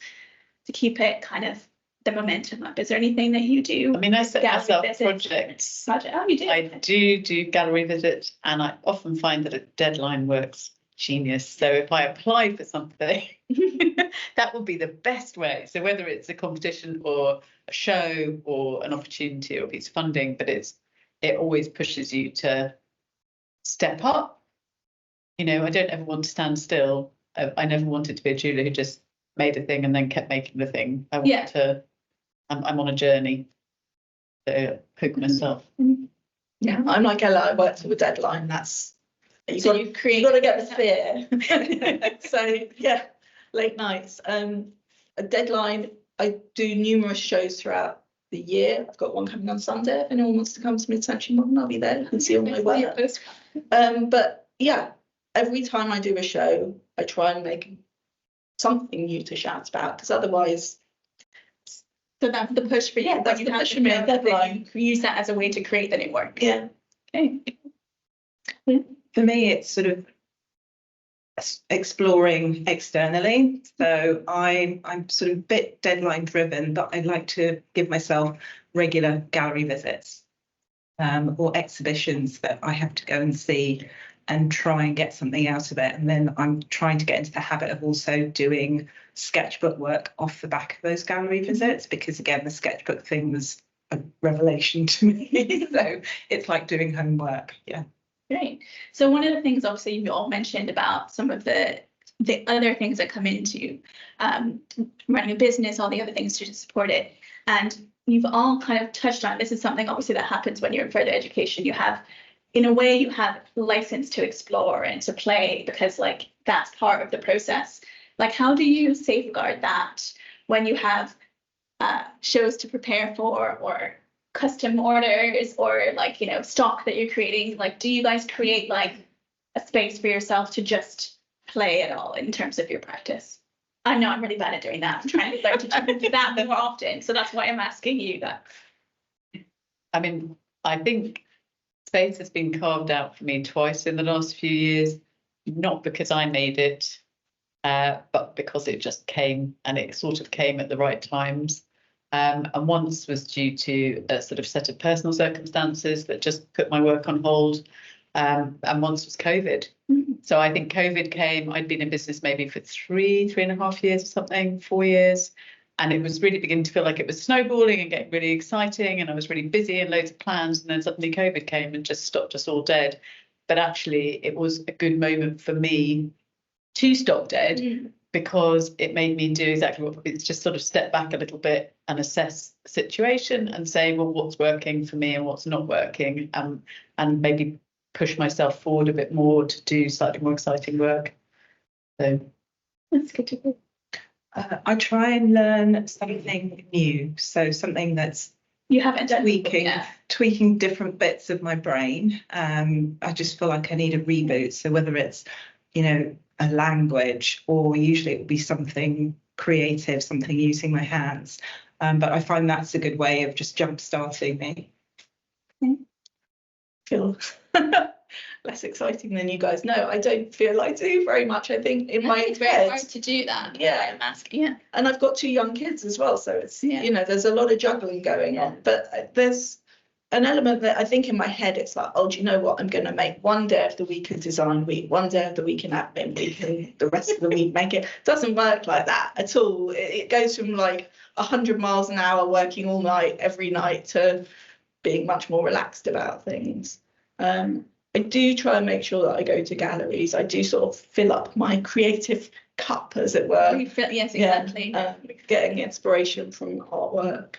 to keep it kind of the momentum up. Is there anything that you do? I mean, I set myself projects. projects. Oh, you do? I do gallery visits, and I often find that a deadline works genius. So if I apply for something, that will be the best way. So whether it's a competition or a show or an opportunity or piece of funding, but it always pushes you to step up. You know, I don't ever want to stand still. I never wanted to be a jeweler who just made a thing and then kept making the thing. I want to. I'm on a journey to hook myself. Yeah, I'm like Ella. I work to a deadline. That's you got to get the fear. So yeah, late nights. A deadline. I do numerous shows throughout the year. I've got one coming on Sunday. If anyone wants to come to Mid-Century Modern, I'll be there. You can see all my work. But yeah, every time I do a show, I try and make something new to shout about, because otherwise. So that's the push for you. Yeah, that's the push for me. Deadline. Use that as a way to create the new work. Yeah. Okay. For me, it's sort of exploring externally. So I'm sort of a bit deadline driven, but I like to give myself regular gallery visits or exhibitions that I have to go and see and try and get something out of it. And then I'm trying to get into the habit of also doing sketchbook work off the back of those gallery visits, because again, the sketchbook thing was a revelation to me. So it's like doing homework. Yeah. Great. So one of the things, obviously, you all mentioned about some of the other things that come into running a business, all the other things to support it. And you've all kind of touched on, this is something obviously that happens when you're in further education. You have, in a way, you have license to explore and to play, because like that's part of the process. Like, how do you safeguard that when you have shows to prepare for, or custom orders, or like, you know, stock that you're creating? Like, do you guys create like a space for yourself to just play at all in terms of your practice? I know I'm really bad at doing that. I'm trying to learn to do that more often. So that's why I'm asking you that. I mean, I think space has been carved out for me twice in the last few years, not because I made it, but because it just came, and it sort of came at the right times. And once was due to a sort of set of personal circumstances that just put my work on hold. And once was COVID. So I think COVID came, I'd been in business maybe for 3.5 years or something, 4 years. And it was really beginning to feel like it was snowballing and getting really exciting. And I was really busy and loads of plans. And then suddenly COVID came and just stopped us all dead. But actually, it was a good moment for me to stop dead, because it made me do exactly what it's just sort of step back a little bit and assess the situation and say, well, what's working for me and what's not working, and maybe push myself forward a bit more to do slightly more exciting work. So That's good to hear. I try and learn something new. So something that's You haven't done tweaking different bits of my brain. I just feel like I need a reboot. So whether it's, you know, a language, or usually it would be something creative, something using my hands. But I find that's a good way of just jump starting me. Feel less exciting than you guys know. I don't feel I do very much. I think in my it's very head, hard to do that. Yeah. I'm asking. Yeah. and I've got 2 young kids as well, so it's you know, there's a lot of juggling going on. But there's an element that I think in my head, it's like, oh, do you know what? I'm going to make one day of the week a design week, one day of the week an admin week, and the rest of the week make it. Doesn't work like that at all. It goes from like 100 miles an hour working all night, every night, to being much more relaxed about things. I do try and make sure that I go to galleries. I do sort of fill up my creative cup, as it were. Yes, exactly. Getting inspiration from artwork.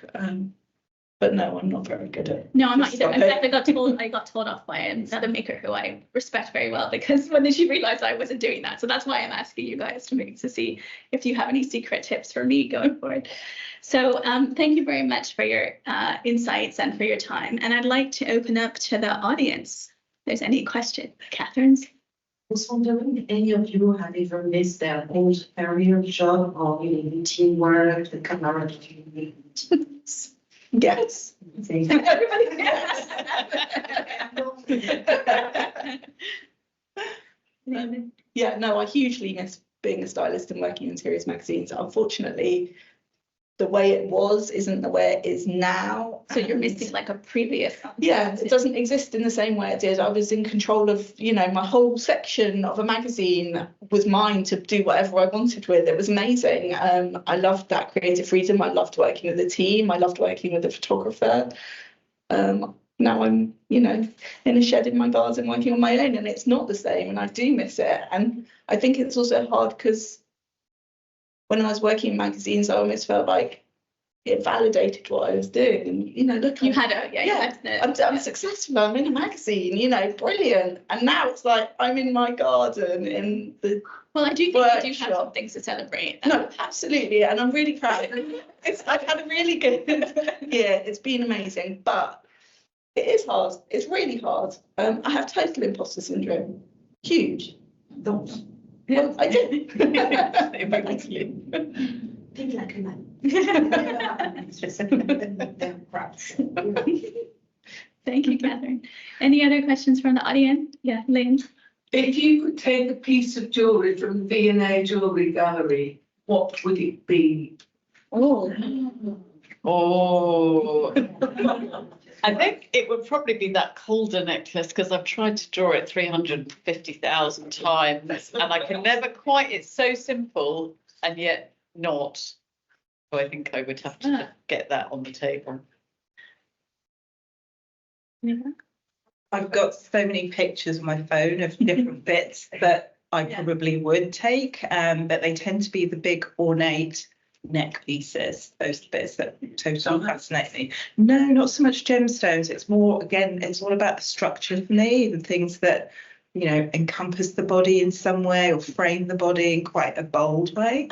But no, I'm not very good at. No, I'm not either. In fact, I got told off by another maker who I respect very well, because when she realized I wasn't doing that. So that's why I'm asking you guys to see if you have any secret tips for me going forward. So thank you very much for your insights and for your time. And I'd like to open up to the audience. there's any question. Catherine's? I was wondering, any of you have ever missed their old career job or the teamwork, the camaraderie? Yes. Everybody Yeah, no, I hugely miss being a stylist and working in series magazines. Unfortunately, the way it was isn't the way it is now. So you're And missing like a previous. yeah, it doesn't exist in the same way it did. I was in control of, you know, my whole section of a magazine was mine to do whatever I wanted with. It was amazing. I loved that creative freedom. I loved working with the team. I loved working with the photographer. Now I'm, you know, in a shed in my garden working on my own, and it's not the same, and I do miss it. And I think it's also hard because when I was working in magazines, I almost felt like it validated what I was doing. And, you know, look, You had a, yeah, you had the- I'm successful, I'm in a magazine, you know, brilliant. And now it's like I'm in my garden in the Well, I do think you do have workshop. some things to celebrate. no, absolutely, and I'm really proud. I've had a really good year. It's been amazing, but it is hard. It's really hard. I have total imposter syndrome. Huge. don't Well, I do. Thank you. think like a man. They're crafts. Thank you, Catherine. Any other questions from the audience? Yeah, Lynn. If you could take a piece of jewellery from V&A Jewellery Gallery, what would it be? Oh. Oh, I think it would probably be that Calder necklace because I've tried to draw it 350,000 times and I can never quite, it's so simple and yet not. So I think I would have to get that on the table. I've got so many pictures on my phone of different bits that I Yeah. probably would take, but they tend to be the big ornate neck pieces, those bits that totally fascinate me. No, not so much gemstones. It's more, again, it's all about the structure for me, the things that, you know, encompass the body in some way or frame the body in quite a bold way.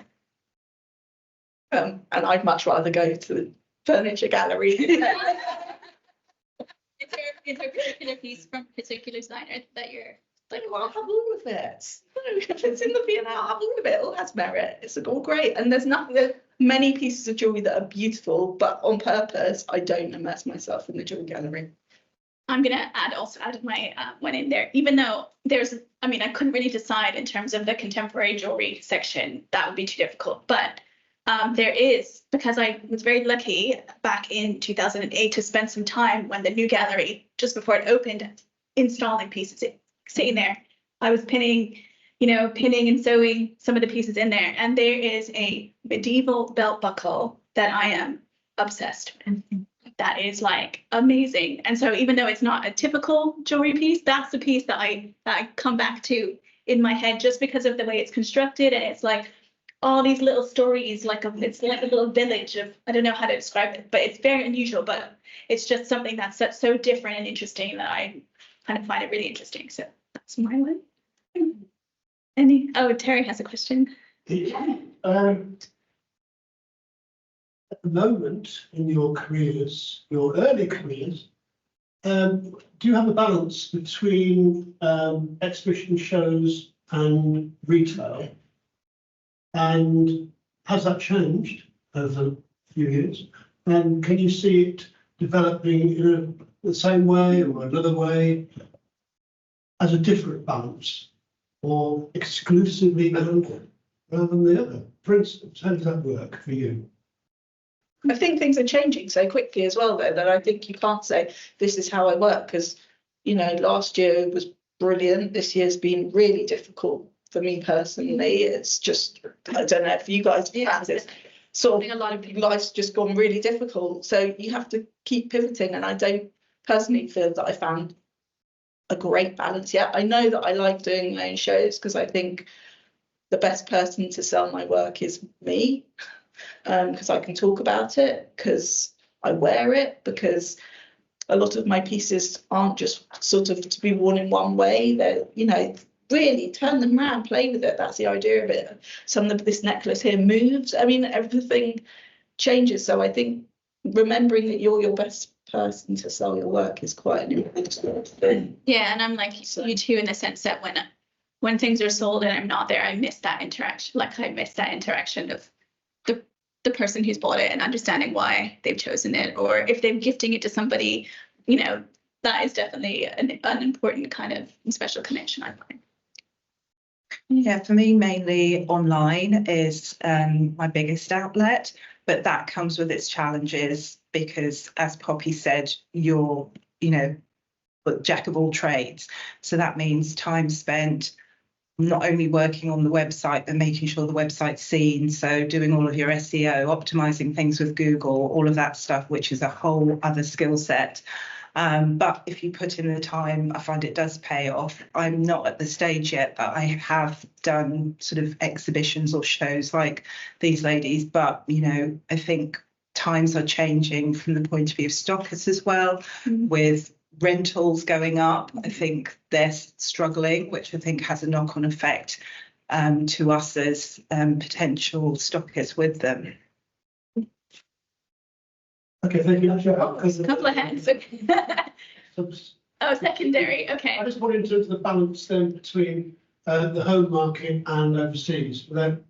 And I'd much rather go to the furniture gallery. Is there a particular piece from a particular designer that you're like, Well, I'll have all of it. No, if it's in the V&A, I'll have all of it. It all has merit. It's all great. And there's many pieces of jewellery that are beautiful, but on purpose, I don't immerse myself in the jewellery gallery. I'm gonna add my one in there, even though I mean, I couldn't really decide in terms of the contemporary jewelry section. That would be too difficult. But there is, because I was very lucky back in 2008 to spend some time when the new gallery, just before it opened, installing pieces, sitting there. I was pinning and sewing some of the pieces in there. And there is a medieval belt buckle that I am obsessed with. That is like amazing. And so even though it's not a typical jewelry piece, that's the piece that I come back to in my head just because of the way it's constructed. And it's like all these little stories, it's like a little village of, I don't know how to describe it, but it's very unusual, but it's just something that's so different and interesting that I kind of find it really interesting. So that's my one. Terry has a question. At the moment in your careers, your early careers, do you have a balance between exhibition shows and retail? And has that changed over a few years? And can you see it developing in the same way or another way as a different balance or exclusively rather than the other? For instance, how does that work for you? I think things are changing so quickly as well, though, that I think you can't say this is how I work because, you know, last year was brilliant. This year's been really difficult for me personally. It's just, I don't know if you guys have this sort of, A lot of people. life's just gone really difficult. So you have to keep pivoting. And I don't personally feel that I found a great balance yet. I know that I like doing my own shows because I think the best person to sell my work is me. Because I can talk about it, because I wear it, because a lot of my pieces aren't just sort of to be worn in one way. They're, you know, really turn them around, play with it. That's the idea of it. Some of this necklace here moves. I mean, everything changes. So I think remembering that you're your best person to sell your work is quite an important thing. Yeah, and I'm like you too, in the sense that when things are sold and I'm not there, I miss that interaction. Like I miss that interaction of the person who's bought it and understanding why they've chosen it, or if they're gifting it to somebody, you know, that is definitely an important kind of special connection, I find. Yeah, for me, mainly online is my biggest outlet, but that comes with its challenges because, as Poppy said, you're, you know, jack of all trades. So that means time spent not only working on the website, but making sure the website's seen. So doing all of your SEO, optimizing things with Google, all of that stuff, which is a whole other skill set. But if you put in the time, I find it does pay off. I'm not at the stage yet that I have done sort of exhibitions or shows like these ladies, but, you know, I think times are changing from the point of view of stockers as well, with rentals going up. I think they're struggling, which I think has a knock-on effect to us as potential stockers with them. Okay, thank you. A couple of hands. Oh, secondary. Okay. I just wanted to the balance then between the home market and overseas, without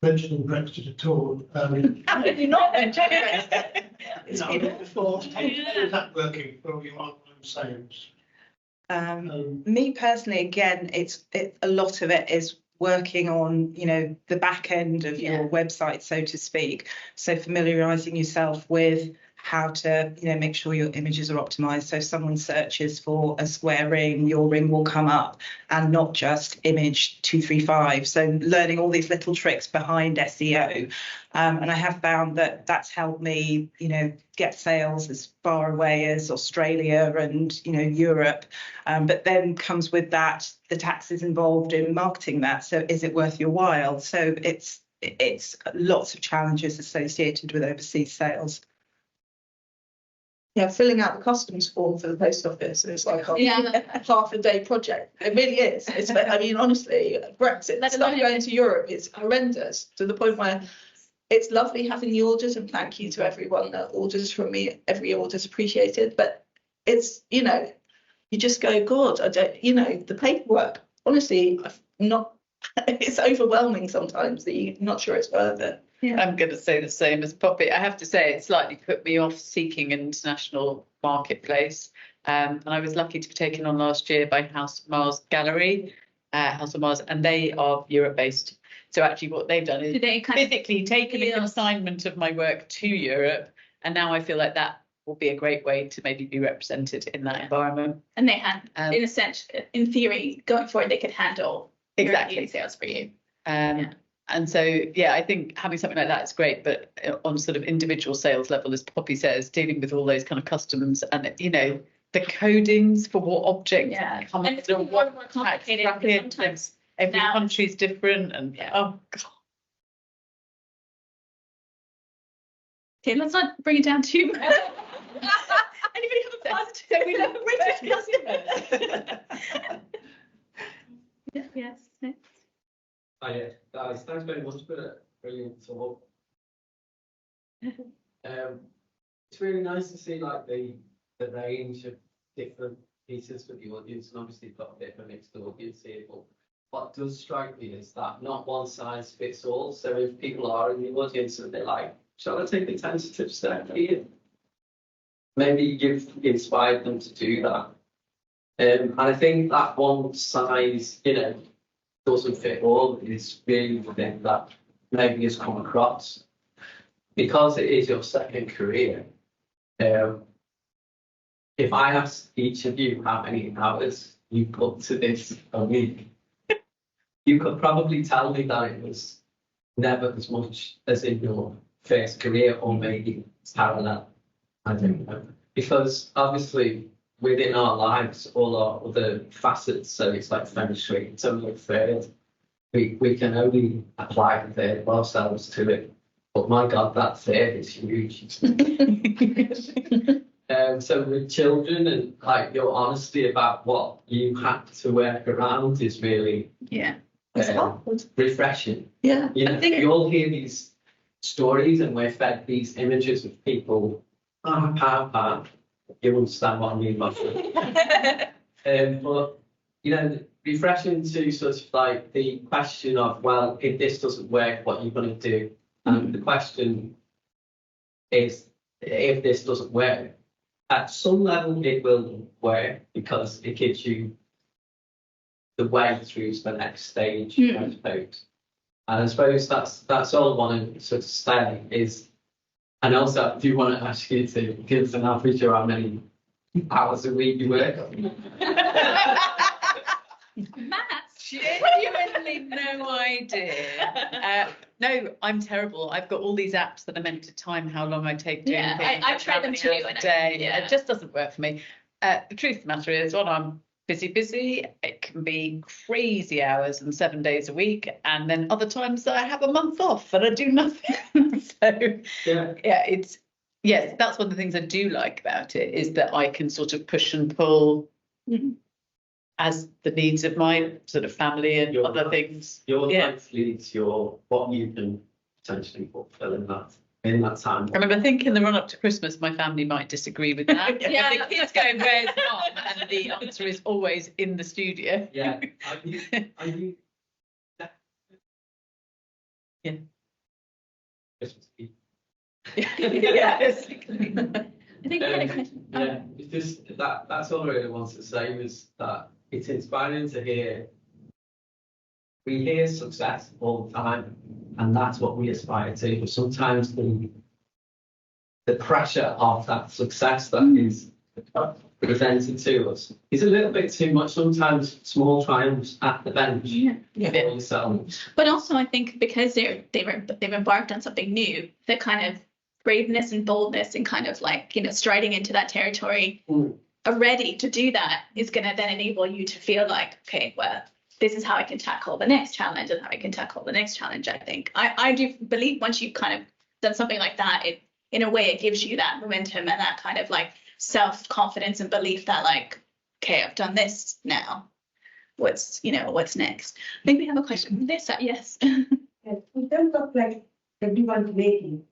mentioning Brexit at all. How did you not mention it? It's been it before. How is that working for your online sales? Me personally, again, a lot of it is working on, you know, the back end of your website, so to speak. So familiarizing yourself with how to, you know, make sure your images are optimized. So if someone searches for a square ring, your ring will come up and not just image 235. So learning all these little tricks behind SEO. And I have found that that's helped me, you know, get sales as far away as Australia and, you know, Europe. But then comes with that the taxes involved in marketing that. So is it worth your while? So it's lots of challenges associated with overseas sales. Yeah, filling out the customs form for the post office is like half a day project. It really is. It's, I mean, honestly, Brexit stuff going to Europe is horrendous, to the point where it's lovely having the orders, and thank you to everyone that orders from me. Every order is appreciated, but it's, you know, you just go, God, I don't, you know, the paperwork, honestly, it's overwhelming sometimes that you're not sure it's worth it. Yeah. I'm going to say the same as Poppy. I have to say it slightly put me off seeking an international marketplace. And I was lucky to be taken on last year by House of Mars Gallery, House of Mars, and they are Europe based. So actually what they've done is physically taken a consignment of my work to Europe. And now I feel like that will be a great way to maybe be represented in that environment. And they had, in a sense, in theory, going forward, they could handle European sales for you. And so, yeah, I think having something like that is great, but on sort of individual sales level, as Poppy says, dealing with all those kind of customs and, you know, the codings for what objects come and it's more and more complicated. Sometimes every country's different, and oh god. Okay, let's not bring it down too much. Anybody have a positive? So we know British customers. Yes. Hi, guys, thanks very much for that brilliant talk. It's really nice to see like the range of different pieces for the audience, and obviously you've got a bit of a mixed audience here, but what does strike me is that not one size fits all. So if people are in the audience and they're like, shall I take the tentative step here? Maybe you've inspired them to do that. And I think that one size, you know, doesn't fit all is really the thing that maybe has come across. Because it is your second career, if I asked each of you how many hours you put to this a week, you could probably tell me that it was never as much as in your first career, or maybe parallel. I don't know. Because obviously within our lives, all our other facets, so it's like feng shui, it's only a third. We can only apply a third of ourselves to it. But my God, that third is huge. So with children and like your honesty about what you had to work around is really refreshing. Yeah. You know, you all hear these stories and we're fed these images of people You understand what I mean by that. But you know, refreshing to sort of like the question of, well, if this doesn't work, what are you going to do? And the question is, if this doesn't work, at some level it will work because it gives you the way through to the next stage, I suppose. And I suppose that's all I want to sort of say is, and also I do want to ask you to give us an average of how many hours a week you work. Maths. Genuinely no idea. No, I'm terrible. I've got all these apps that are meant to time how long I take doing Yeah, things. I've tried them too, a and day. yeah. It just doesn't work for me. The truth of the matter is, when I'm busy, it can be crazy hours and 7 days a week, and then other times I have a month off and I do nothing. So yes, that's one of the things I do like about it, is that I can sort of push and pull as the needs of my sort of family and other things. Your life leads your what you can potentially fulfill in that time. I remember thinking in the run up to Christmas, my family might disagree with that. Yeah. The kids going, "Where's mom?" And the answer is always in the studio. Yeah. Are you Yeah. Christmas Eve. Yes. I think we had a question. Yeah, it's just that's all I really wanted to say was that it's inspiring to hear. We hear success all the time, and that's what we aspire to. But sometimes the pressure of that success that is presented to us is a little bit too much. Sometimes small triumphs at the bench for yourselves. But also, I think because they've embarked on something new, the kind of braveness and boldness and kind of like, striding into that territory, are ready to do that, is going to then enable you to feel like, okay, well, this is how I can tackle the next challenge and how I can tackle the next challenge. I think I do believe once you've kind of done something like that, it in a way it gives you that momentum and that kind of like self-confidence and belief that like, okay, I've done this now. What's next? I think we have a question from Lisa. Yes. Yes, in terms of like everyone's making,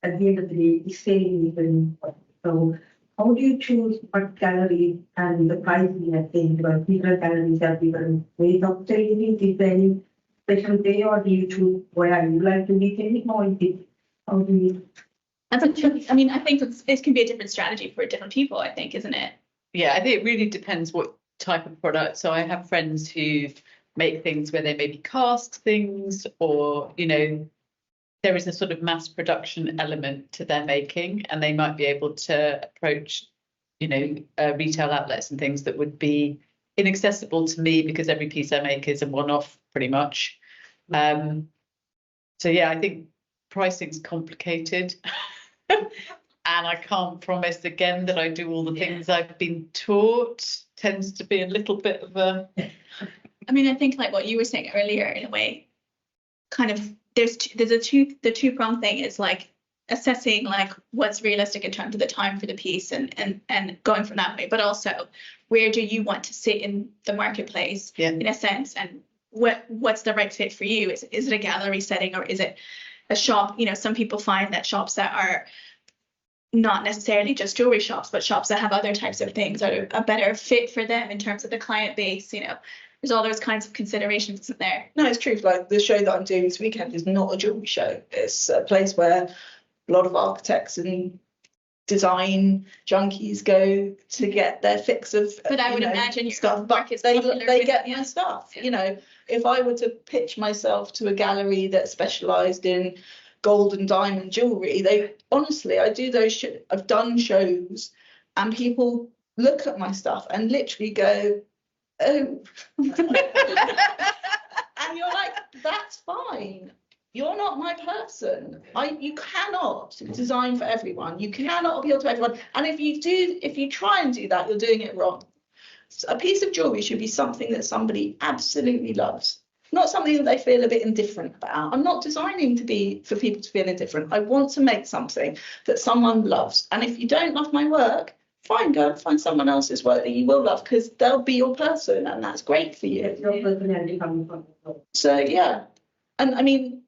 at the end of the day, the same even. So how do you choose what gallery and the pricing, I think, because different galleries have different ways of selling it? Is there any special day, or do you choose where you like to be selling, or is it, how do you? That's interesting. I mean, I think it can be a different strategy for different people, I think, isn't it? Yeah, I think it really depends what type of product. So I have friends who make things where they maybe cast things, or, there is a sort of mass production element to their making, and they might be able to approach, retail outlets and things that would be inaccessible to me because every piece I make is a one-off pretty much. So yeah, I think pricing's complicated. And I can't promise again that I do all the things I've been taught. Tends to be a little bit of a. I mean, I think like what you were saying earlier, in a way, kind of the two-pronged thing is like assessing like what's realistic in terms of the time for the piece and going from that way, but also where do you want to sit in the marketplace in a sense, and what's the right fit for you? Is it a gallery setting, or is it a shop? Some people find that shops that are not necessarily just jewelry shops, but shops that have other types of things are a better fit for them in terms of the client base. There's all those kinds of considerations, isn't there? No, it's true. Like the show that I'm doing this weekend is not a jewelry show. It's a place where a lot of architects and design junkies go to get their fix of. But I would imagine your stuff. But they get my stuff. Yeah. If I were to pitch myself to a gallery that specialised in gold and diamond jewelry, I do those. I've done shows, and people look at my stuff and literally go, "Oh," and you're like, "That's fine. You're not my person. You cannot design for everyone. You cannot appeal to everyone. And if you try and do that, you're doing it wrong. A piece of jewelry should be something that somebody absolutely loves, not something that they feel a bit indifferent about. I'm not designing for people to feel indifferent. I want to make something that someone loves. And if you don't love my work, fine, go and find someone else's work that you will love, because they'll be your person, and that's great for you." Your personality coming from. So yeah, and I mean,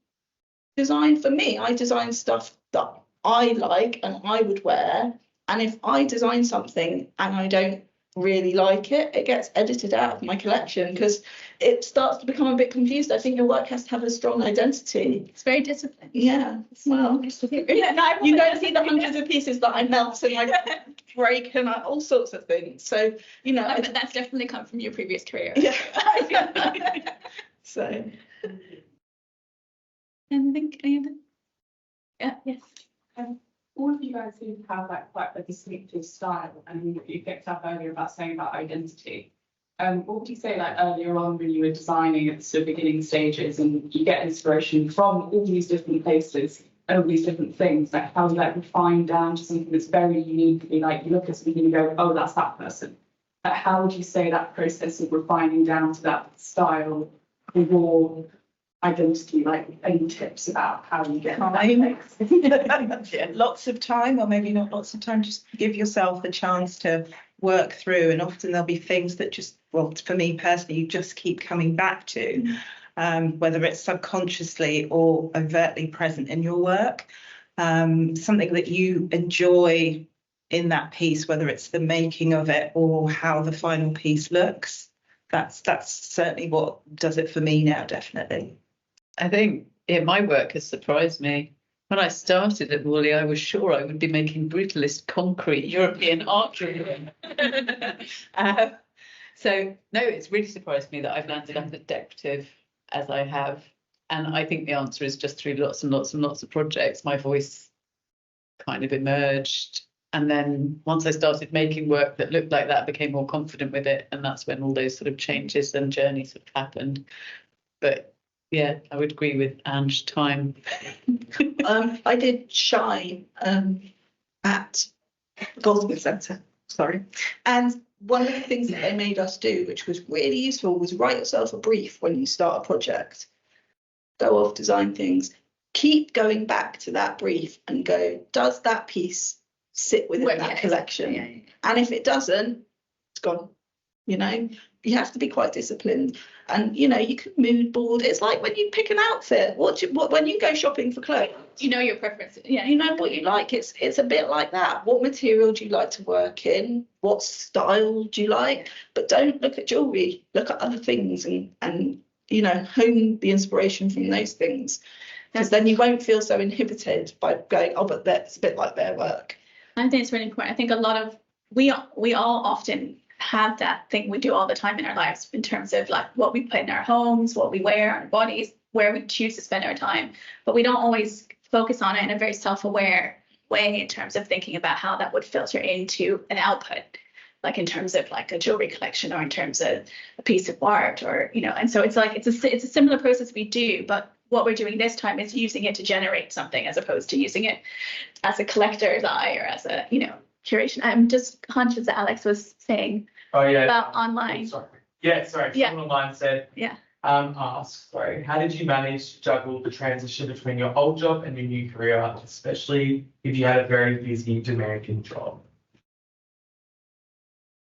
design for me, I design stuff that I like and I would wear, And if I design something and I don't really like it, it gets edited out of my collection because it starts to become a bit confused. I think your work has to have a strong identity. It's very disciplined. Yeah, well, Yeah, no, you don't see the hundreds of pieces that I melt and I break and all sorts of things. So, you know, but that's definitely come from your previous career. yeah. So, And I think any other? Yeah, yes. All of you guys seem to have like quite a distinctive style, and you picked up earlier about saying about identity. What would you say like earlier on when you were designing at the sort of beginning stages and you get inspiration from all these different places and all these different things, like how you like refine down to something that's very uniquely like you look at something and you go, oh, that's that person. Like, how would you say that process of refining down to that style, your identity, like any tips about how you get that Yeah, lots of time, or maybe not lots of time, just give yourself a chance to work through, and often there'll be things that just, well, for me personally, you just keep coming back to, whether it's subconsciously or overtly present in your work, something that you enjoy in that piece, whether it's the making of it or how the final piece looks. That's certainly what does it for me now, definitely. I think my work has surprised me. When I started at Morley, I was sure I would be making brutalist concrete European art drawing. So no, it's really surprised me that I've landed up at decorative as I have. And I think the answer is just through lots and lots and lots of projects. My voice kind of emerged. And then once I started making work that looked like that, I became more confident with it. And that's when all those sort of changes and journeys have happened. But yeah, I would agree with Ange, time. I did Shine at Goldsmith Centre, sorry. And one of the things that they made us do, which was really useful, was write yourself a brief when you start a project. Go off, design things. Keep going back to that brief and go, does that piece sit within that collection? Yeah. And if it doesn't, it's gone. You know, you have to be quite disciplined, and you know, you can mood board. It's like when you pick an outfit. When you go shopping for clothes, You know your preferences. Yeah. you know what you like. It's a bit like that. What material do you like to work in? What style do you like? But don't look at jewelry. Look at other things and you know, hone the inspiration from those things, because then you won't feel so inhibited by going, oh, but that's a bit like their work. I think it's really important. I think a lot of we all often have that thing we do all the time in our lives in terms of like what we put in our homes, what we wear on our bodies, where we choose to spend our time, but we don't always focus on it in a very self-aware way in terms of thinking about how that would filter into an output, like in terms of like a jewelry collection or in terms of a piece of art, or you know. And so it's like it's a similar process we do, but what we're doing this time is using it to generate something as opposed to using it as a collector's eye or as a, you know, curation. I'm just conscious that Alex was saying about online. Sorry, Yeah. someone online said, Yeah. how did you manage to juggle the transition between your old job and your new career, especially if you had a very busy, demanding job?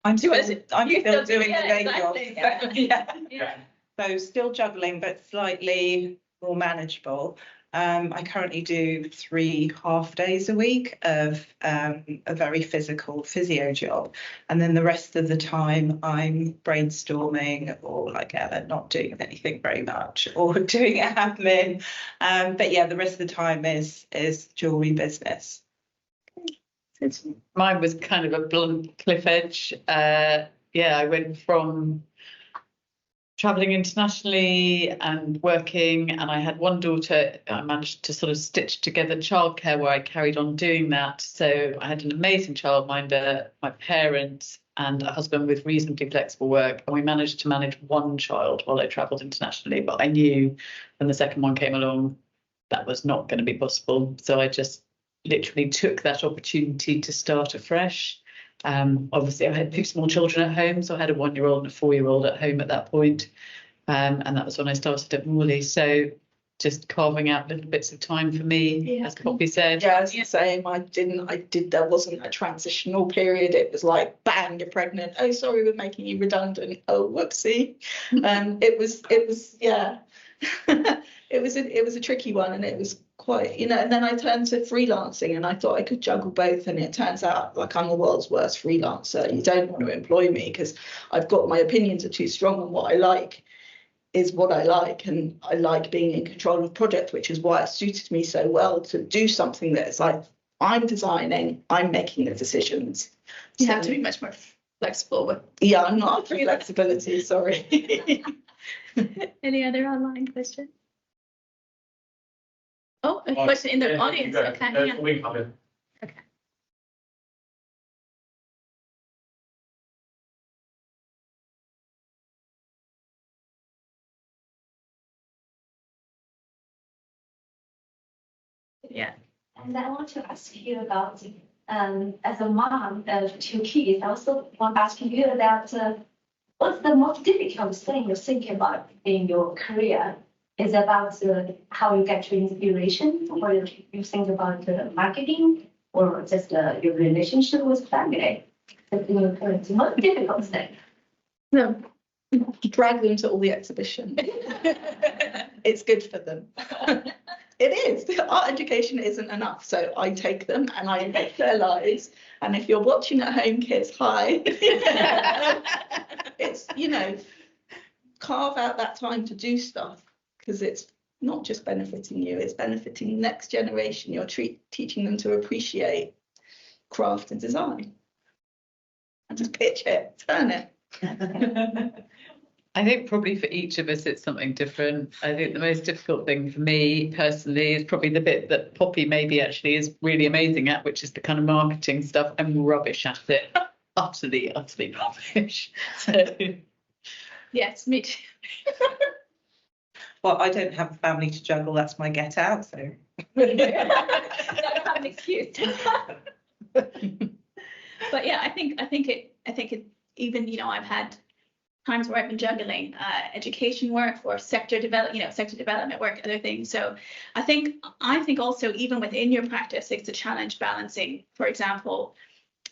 I'm still still doing the day job. exactly. Yeah. So still juggling, but slightly more manageable. I currently do 3 half days a week of a very physical physio job, and then the rest of the time I'm brainstorming or like Ella, not doing anything very much, or doing admin. But yeah, the rest of the time is jewelry business. Mine was kind of a blunt cliff edge. I went from traveling internationally and working, and I had one daughter. I managed to sort of stitch together childcare where I carried on doing that. So I had an amazing childminder, my parents, and a husband with reasonably flexible work, and we managed to manage one child while I travelled internationally. But I knew when the second one came along that was not going to be possible, so I just literally took that opportunity to start afresh. Obviously I had 2 small children at home, so I had a 1-year-old and a 4-year-old at home at that point, and that was when I started at Morley. So just carving out little bits of time for me, as Poppy said. Yeah, as you say, there wasn't a transitional period. It was like, bang, you're pregnant. Oh, sorry, we're making you redundant. Oh, whoopsie. It was yeah. It was a tricky one, and it was quite, and then I turned to freelancing and I thought I could juggle both. And it turns out like I'm the world's worst freelancer. You don't want to employ me because I've got my opinions are too strong on what I like is what I like. And I like being in control of project, which is why it suited me so well to do something that is like, I'm designing, I'm making the decisions. You have to be much more flexible with. Yeah, I'm not flexibility, sorry. Any other online questions? Oh, a question in the audience. Okay. Yeah. We come in. Okay. Yeah. And I want to ask you about, as a mom of 2 kids, I also want to ask you about what's the most difficult thing you're thinking about in your career? Is about how you get your inspiration, or you think about marketing, or just your relationship with family? It's the most difficult thing. No. Drag them to all the exhibitions. It's good for them. It is. Art education isn't enough. So I take them and I enrich their lives. And if you're watching at home, kids, hi. It's, carve out that time to do stuff because it's not just benefiting you, it's benefiting the next generation. You're teaching them to appreciate craft and design. And just pitch it, turn it. I think probably for each of us it's something different. I think the most difficult thing for me personally is probably the bit that Poppy maybe actually is really amazing at, which is the kind of marketing stuff. I'm rubbish at it. utterly rubbish. So Yes, me too. Well, I don't have a family to juggle. That's my get out. So I don't have an excuse. But yeah, I think it even, I've had times where I've been juggling education work or sector development work, other things. So I think also even within your practice, it's a challenge balancing. For example,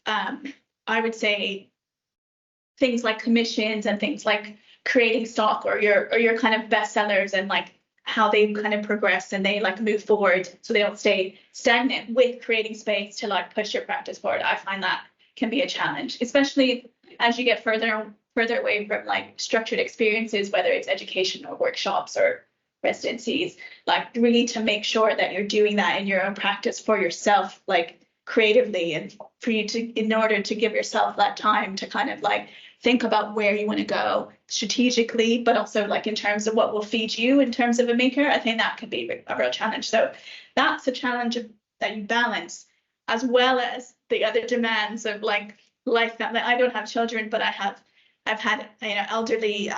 I would say things like commissions and things like creating stock or your kind of bestsellers and like how they kind of progress and they like move forward so they don't stay stagnant with creating space to like push your practice forward. I find that can be a challenge, especially as you get further away from like structured experiences, whether it's education or workshops or residencies, like really to make sure that you're doing that in your own practice for yourself, like creatively, and for you to, in order to give yourself that time to kind of like think about where you want to go strategically, but also like in terms of what will feed you in terms of a maker. I think that could be a real challenge. So that's a challenge that you balance, as well as the other demands of like life. That I don't have children, but I've had elderly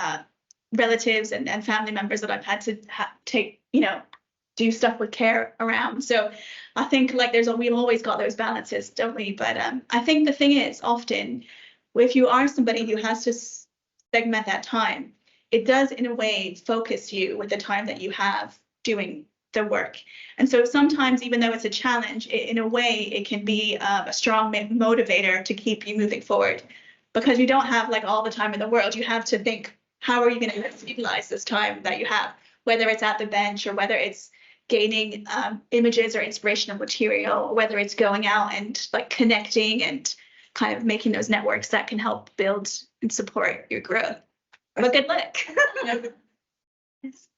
relatives and family members that I've had to take, do stuff with care around. So I think like we've always got those balances, don't we? But I think the thing is, often if you are somebody who has to segment that time, it does in a way focus you with the time that you have doing the work. And so sometimes, even though it's a challenge, in a way it can be a strong motivator to keep you moving forward, because you don't have like all the time in the world. You have to think, how are you going to utilize this time that you have, whether it's at the bench or whether it's gaining images or inspirational material, or whether it's going out and like connecting and kind of making those networks that can help build and support your growth. But good luck. Yes.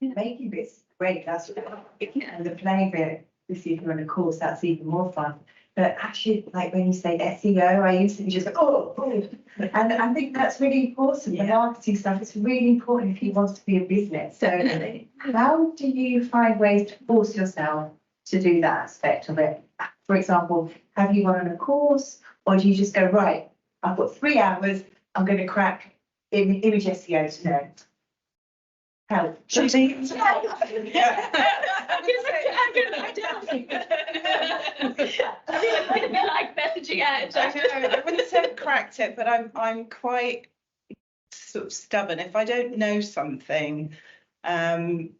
Making bit's great, that's and the playing bit, if you run a course, that's even more fun. But actually, like when you say SEO, I used to just go, oh. And I think that's really important. The marketing stuff is really important if you want to be a business. So how do you find ways to force yourself to do that aspect of it? For example, have you gone on a course, or do you just go, right, I've got 3 hours, I'm going to crack image SEO today? Help. I'm gonna like messaging out. I wouldn't say I've cracked it, but I'm quite sort of stubborn. If I don't know something, like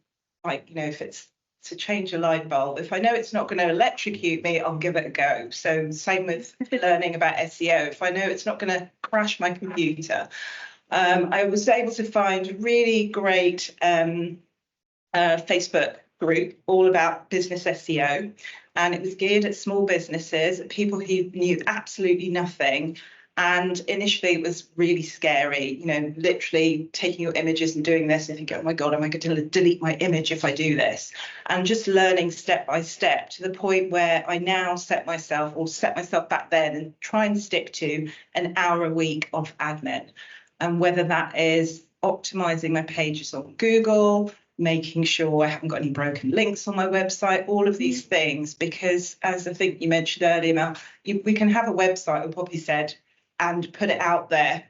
if it's to change a light bulb, if I know it's not going to electrocute me, I'll give it a go. So same with learning about SEO. If I know it's not going to crash my computer, I was able to find a really great Facebook group all about business SEO, and it was geared at small businesses, people who knew absolutely nothing. And initially it was really scary, you know, literally taking your images and doing this and thinking, oh my God, am I going to delete my image if I do this? And just learning step by step to the point where I now set myself back then and try and stick to an hour a week of admin. And whether that is optimizing my pages on Google, making sure I haven't got any broken links on my website, all of these things, because as I think you mentioned earlier, Mel, we can have a website, or Poppy said, and put it out there.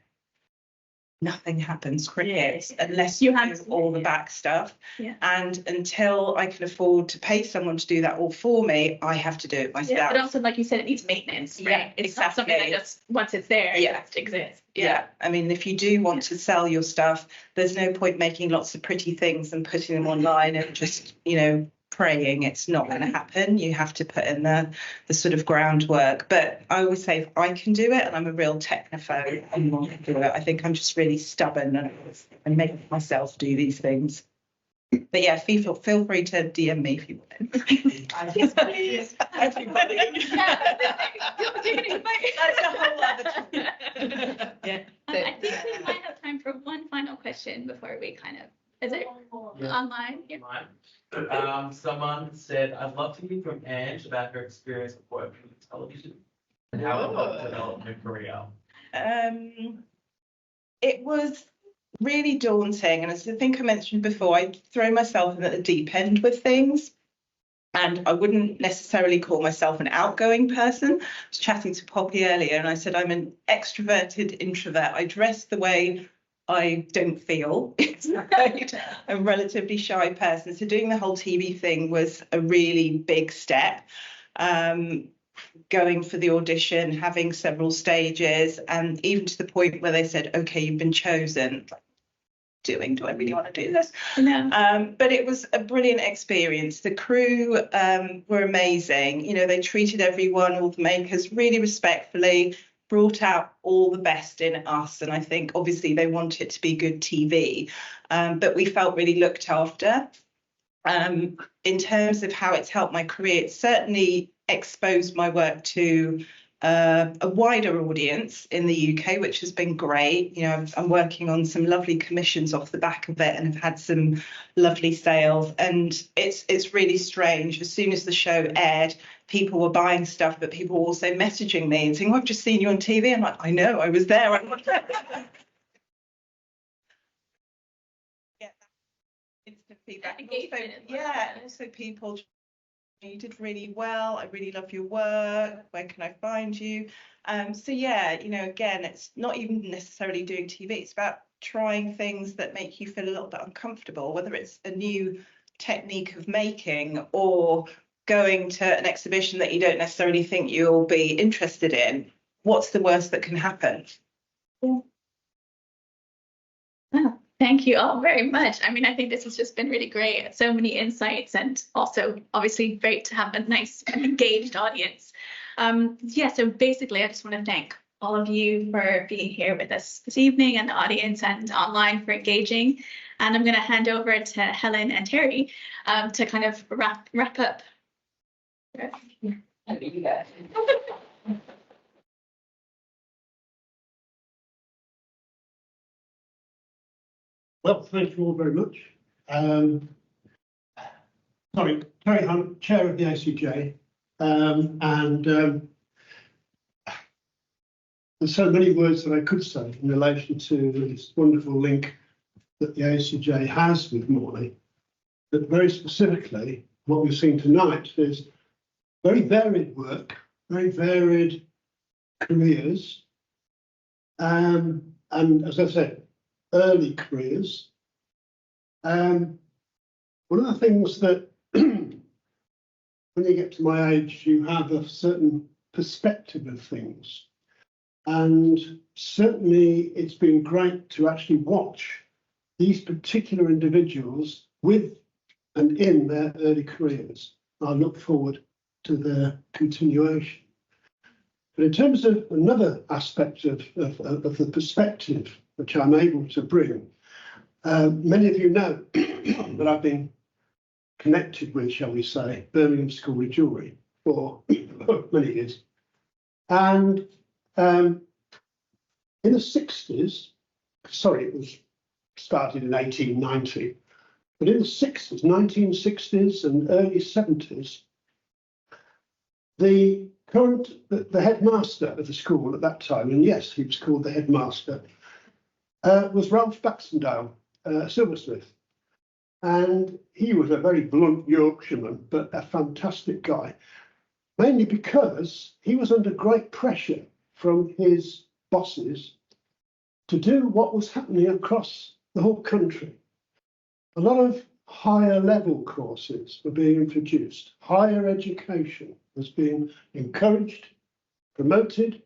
Nothing happens, crickets, unless you have all the back stuff. Yeah. And until I can afford to pay someone to do that all for me, I have to do it myself. Yeah, but also, like you said, it needs maintenance, right? Yeah, It's not something that just, once it's there, it just exists. Yeah, I mean, if you do want to sell your stuff, there's no point making lots of pretty things and putting them online and just, you know, praying. It's not going to happen. You have to put in the sort of groundwork. But I always say, if I can do it, and I'm a real technophobe, anyone can do it. I think I'm just really stubborn and make myself do these things. But yeah, feel free to DM me if you want. Yes, please. Everybody. That's a whole other yeah. I think we might have time for one final question before we kind of, is it online? Yeah. Someone said, I'd love to hear from Ange about her experience of working in television and how it helped develop her career. It was really daunting, and as I think I mentioned before, I throw myself in at the deep end with things, and I wouldn't necessarily call myself an outgoing person. I was chatting to Poppy earlier, and I said I'm an extroverted introvert. I dress the way I don't feel. I'm a relatively shy person, so doing the whole TV thing was a really big step. Going for the audition, having several stages, and even to the point where they said, okay, you've been chosen. Do I really want to do this? No. But it was a brilliant experience. The crew were amazing. You know, they treated everyone, all the makers, really respectfully, brought out all the best in us. And I think obviously they want it to be good TV, but we felt really looked after. In terms of how it's helped my career, it certainly exposed my work to a wider audience in the UK, which has been great. You know, I'm working on some lovely commissions off the back of it and have had some lovely sales. And it's really strange. As soon as the show aired, people were buying stuff, but people were also messaging me and saying, oh, I've just seen you on TV. I'm like, I know, I was there. Yeah, instant feedback. Also people, you did really well. I really love your work. Where can I find you? So yeah, you know, again, it's not even necessarily doing TV. It's about trying things that make you feel a little bit uncomfortable, whether it's a new technique of making or going to an exhibition that you don't necessarily think you'll be interested in. What's the worst that can happen? Yeah. Wow. Thank you all very much. I mean, I think this has just been really great. So many insights, and also obviously great to have a nice engaged audience. Yeah, so basically I just want to thank all of you for being here with us this evening, and the audience and online for engaging. And I'm going to hand over to Helen and Terry to kind of wrap up. Well, thank you all very much. Sorry, Terry Hunt, Chair of the ACJ, there's so many words that I could say in relation to this wonderful link that the ACJ has with Morley, but very specifically, what we've seen tonight is very varied work, very varied careers, and as I said, early careers. One of the things that when you get to my age, you have a certain perspective of things. And certainly it's been great to actually watch these particular individuals with and in their early careers. I look forward to their continuation. But in terms of another aspect of the perspective which I'm able to bring. Many of you know that I've been connected with, shall we say, Birmingham School of Jewellery for many years. And in the 60s, sorry, it was started in 1890, but in the 60s, 1960s and early 70s, the headmaster of the school at that time, and yes, he was called the headmaster, was Ralph Baxendale, silversmith. And he was a very blunt Yorkshireman, but a fantastic guy, mainly because he was under great pressure from his bosses to do what was happening across the whole country. A lot of higher level courses were being introduced. Higher education was being encouraged, promoted,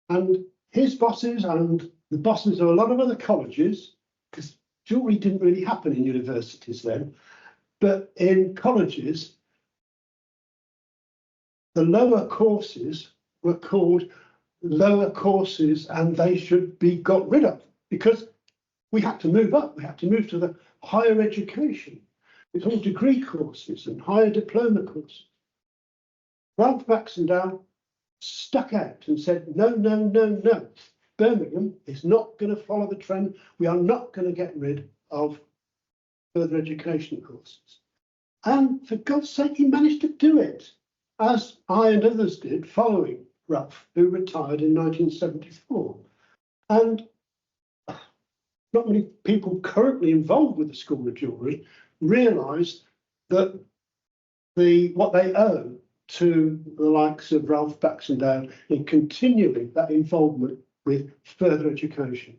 and his bosses and the bosses of a lot of other colleges, because jewellery didn't really happen in universities then, but in colleges, the lower courses were called lower courses and they should be got rid of because we had to move up. We had to move to the higher education. It's all degree courses and higher diploma courses. Ralph Baxendale stuck out and said, no, no, no, no. Birmingham is not going to follow the trend. We are not going to get rid of further education courses. And for God's sake, he managed to do it, as I and others did following Ralph, who retired in 1974. And not many people currently involved with the School of Jewellery realise that what they owe to the likes of Ralph Baxendale in continuing that involvement with further education.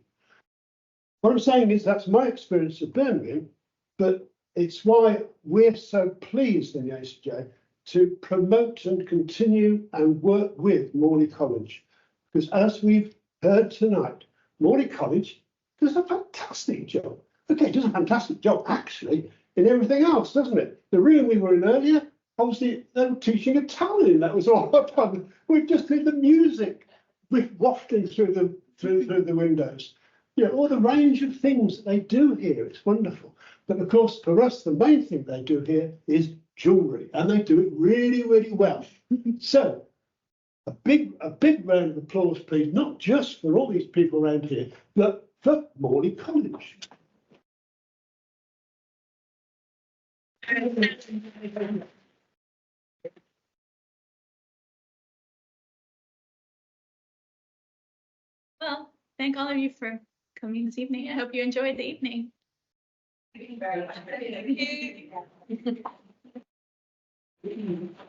What I'm saying is that's my experience of Birmingham, but it's why we're so pleased in the ACJ to promote and continue and work with Morley College. Because as we've heard tonight, Morley College does a fantastic job. Okay, it does a fantastic job actually in everything else, doesn't it? The room we were in earlier, obviously they were teaching Italian, that was all I've done. We've just did the music with wafting through the windows. You know, all the range of things that they do here, it's wonderful. But of course, for us, the main thing they do here is jewellery, and they do it really, really well. So a big round of applause, please, not just for all these people around here, but for Morley College. Well, thank all of you for coming this evening. I hope you enjoyed the evening. Thank you very much.